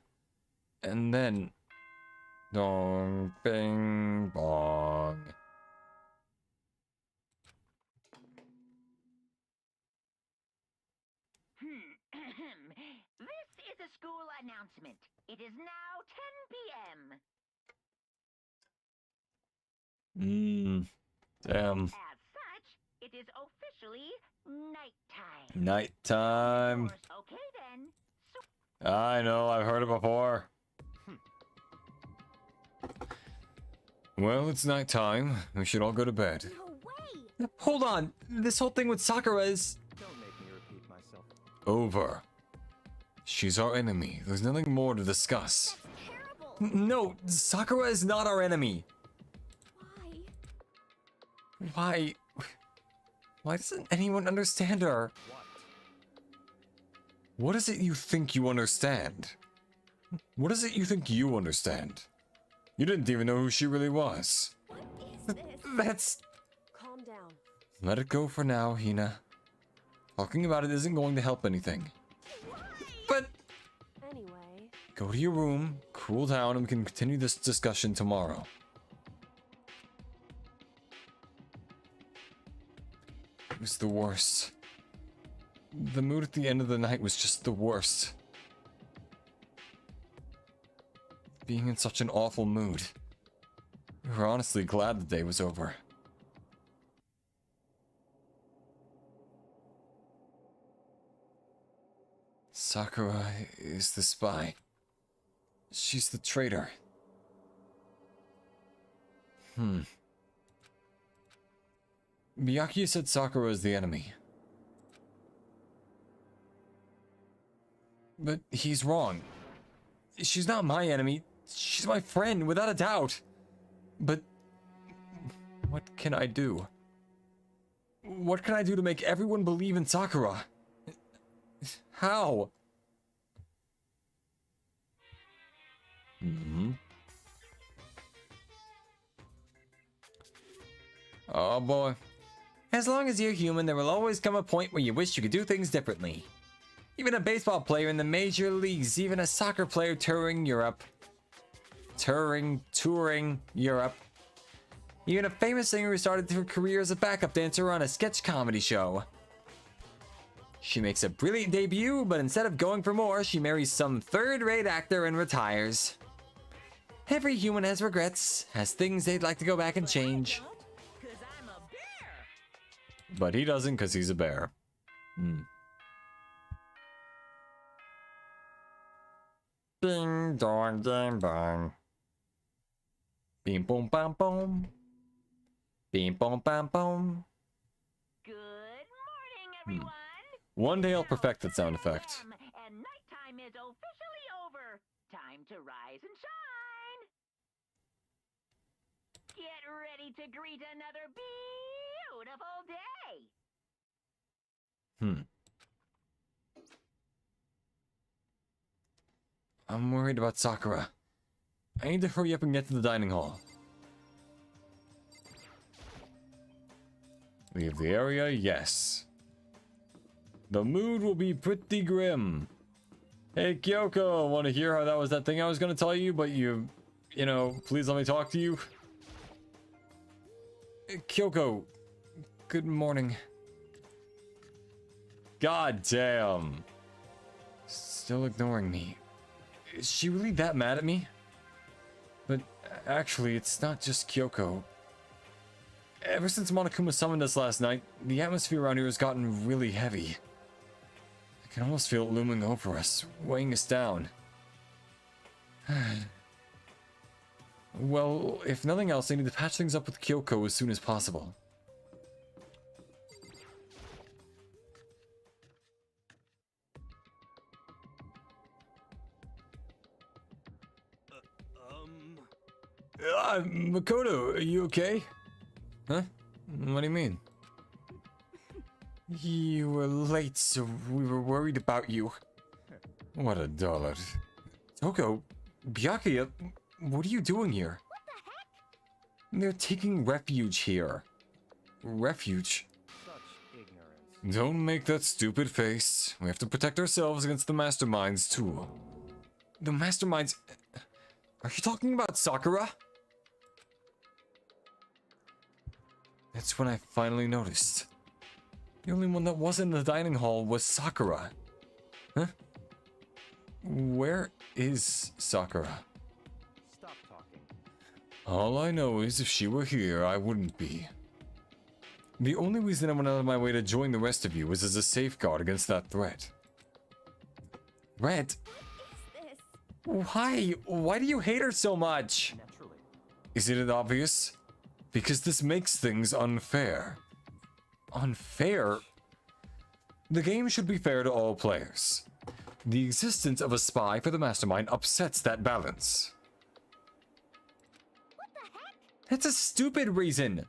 And then... Dong, bing, bong. This is a school announcement. It is now 10 p.m. Damn. As such, it is officially nighttime. Nighttime. Of course, okay then. So I know, I've heard it before. Well, it's nighttime. We should all go to bed. no way. Hold on. This whole thing with Sakura is Don't make me repeat myself. over. She's our enemy. There's nothing more to discuss. That's terrible. No, Sakura is not our enemy. Why? Why doesn't anyone understand her? What is it you think you understand? What is it you think you understand? You didn't even know who she really was. What is this? That's... Calm down. Let it go for now, Hina. Talking about it isn't going to help anything. But Anyway, go to your room, cool down, and we can continue this discussion tomorrow. It was the worst. The mood at the end of the night was just the worst. Being in such an awful mood. We were honestly glad the day was over. Sakura is the spy. She's the traitor. Miyaki said Sakura is the enemy. But he's wrong. She's not my enemy. She's my friend, without a doubt. But what can I do? What can I do to make everyone believe in Sakura? How? Oh boy. As long as you're human, there will always come a point where you wish you could do things differently. Even a baseball player in the major leagues, even a soccer player touring Europe. Touring Europe. Even a famous singer who started her career as a backup dancer on a sketch comedy show. She makes a brilliant debut, but instead of going for more, she marries some third-rate actor and retires. Every human has regrets, has things they'd like to go back and change. Because I'm a bear. But he doesn't because he's a bear. Bing dong ding bong. Bing boom bam boom. Bing boom bam boom. good morning, everyone. One day I'll perfect that sound effect. And nighttime is officially over. Time to rise and shine. Get ready to greet another beautiful day. I'm worried about Sakura. I need to hurry up and get to the dining hall. Leave the area, yes. The mood will be pretty grim. Hey, Kyoko, want to hear how that was that thing I was going to tell you, but you know, please let me talk to you? Kyoko, good morning. God damn. Still ignoring me. Is she really that mad at me? But actually, it's not just Kyoko. Ever since Monokuma summoned us last night, the atmosphere around here has gotten really heavy. I can almost feel it looming over us, weighing us down. Well, if nothing else, I need to patch things up with Kyoko as soon as possible. Makoto, are you okay? Huh? What do you mean? You were late, so we were worried about you. What a dullard. Toko, Byakuya, what are you doing here? What the heck? They're taking refuge here. Refuge? Such ignorance. Don't make that stupid face. We have to protect ourselves against the masterminds, too. The masterminds... Are you talking about Sakura? That's when I finally noticed. The only one that wasn't in the dining hall was Sakura. Huh? Where is Sakura? Stop talking. All I know is if she were here, I wouldn't be. The only reason I went out of my way to join the rest of you was as a safeguard against that threat. Threat? What is this? Why? Why do you hate her so much? Naturally. Isn't it obvious? Because this makes things unfair. Unfair? The game should be fair to all players. The existence of a spy for the mastermind upsets that balance. What the heck? That's a stupid reason.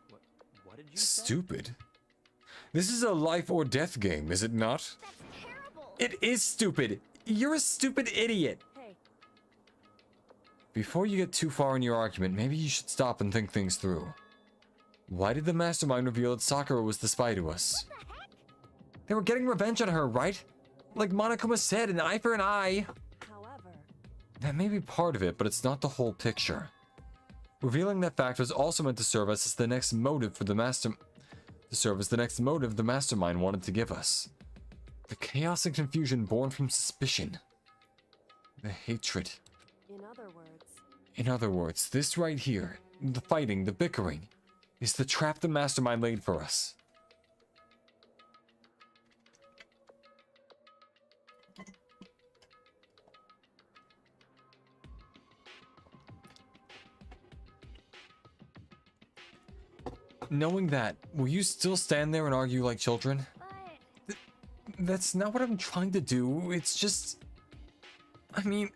What did you say? Stupid? This is a life or death game, is it not? That's terrible. It is stupid. You're a stupid idiot. Hey, Before you get too far in your argument, maybe you should stop and think things through. Why did the mastermind reveal that Sakura was the spy to us? what the heck? They were getting revenge on her, right? Like Monokuma said, an eye for an eye. However, That may be part of it, but it's not the whole picture. Revealing that fact was also meant to serve us as the next motive for the the mastermind wanted to give us. The chaos and confusion born from suspicion. The hatred. in other words, this right here, the fighting, the bickering, is the trap the mastermind laid for us. Knowing that, will you still stand there and argue like children? but That's not what I'm trying to do. It's just... I mean...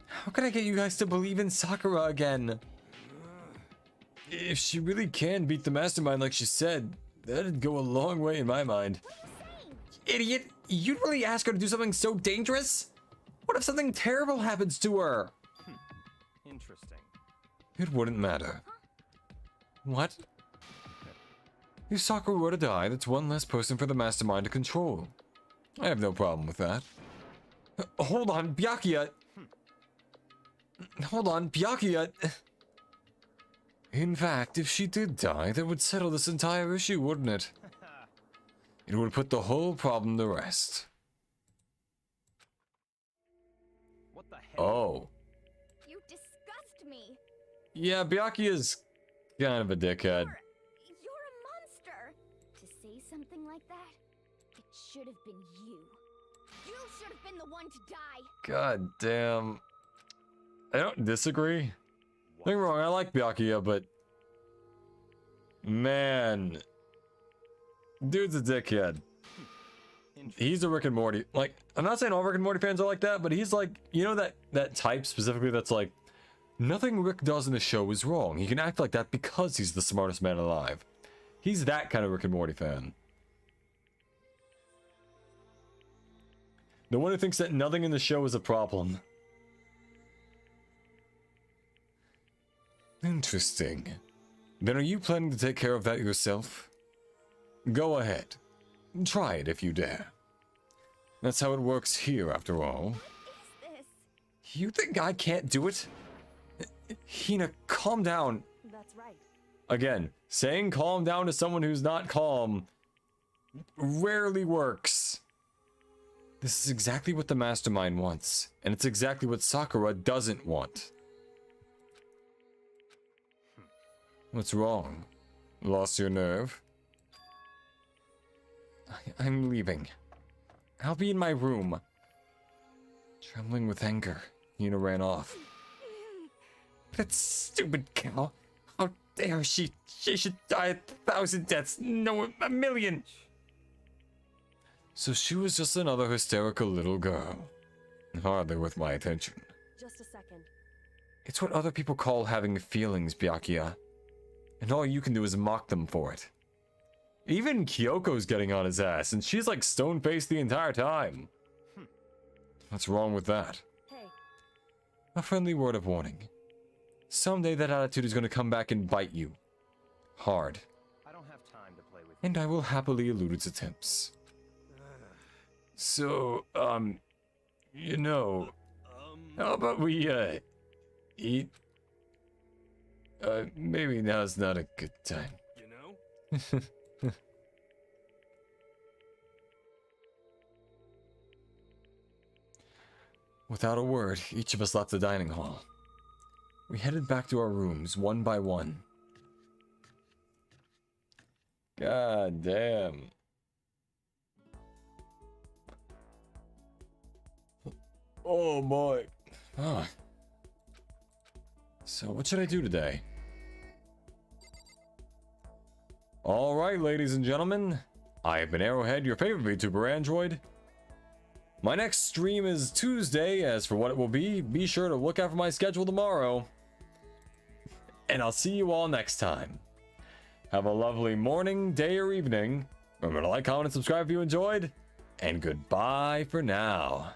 How can I get you guys to believe in Sakura again? If she really can beat the mastermind like she said, that'd go a long way in my mind. what are you saying? Idiot! You'd really ask her to do something so dangerous? What if something terrible happens to her? Interesting. It wouldn't matter. What? If Sakura were to die, that's one less person for the mastermind to control. I have no problem with that. Hold on, Byakuya! Hold on, Byakuya! In fact, if she did die, that would settle this entire issue, wouldn't it? It would put the whole problem to rest. What the heck? Oh. You disgust me. Yeah, Byakuya's kind of a dickhead. You're a monster. To say something like that, it should have been you. You should have been the one to die. God damn. I don't disagree. Don't get me wrong, I like Byakuya, but... Man. Dude's a dickhead. He's a Rick and Morty. Like, I'm not saying all Rick and Morty fans are like that, but he's like, you know that type specifically that's like, nothing Rick does in the show is wrong. He can act like that because he's the smartest man alive. He's that kind of Rick and Morty fan. The one who thinks that nothing in the show is a problem. Interesting. Then are you planning to take care of that yourself? Go ahead. Try it if you dare. That's how it works here, after all. What is this? You think I can't do it? Hina, calm down. That's right. Again, saying calm down to someone who's not calm rarely works. This is exactly what the mastermind wants, and it's exactly what Sakura doesn't want. What's wrong? Lost your nerve? I'm leaving. I'll be in my room. Trembling with anger, Hina ran off. That stupid cow. How dare she? She should die 1,000 deaths. No, 1,000,000. So she was just another hysterical little girl. Hardly worth my attention. Just a second. It's what other people call having feelings, Byakuya. And all you can do is mock them for it. Even Kyoko's getting on his ass, and she's like stone-faced the entire time. What's wrong with that? Hey. A friendly word of warning. Someday that attitude is going to come back and bite you. Hard. I don't have time to play with And I will happily elude its attempts. So, you know, how about we, eat? Maybe now's not a good time. You know? Without a word, each of us left the dining hall. We headed back to our rooms, one by one. God damn. Oh boy. Ah. So what should I do today? Alright, ladies and gentlemen. I have been Arrowhead, your favorite VTuber android. My next stream is Tuesday. As for what it will be sure to look out for my schedule tomorrow. And I'll see you all next time. Have a lovely morning, day, or evening. Remember to like, comment, and subscribe if you enjoyed. And goodbye for now.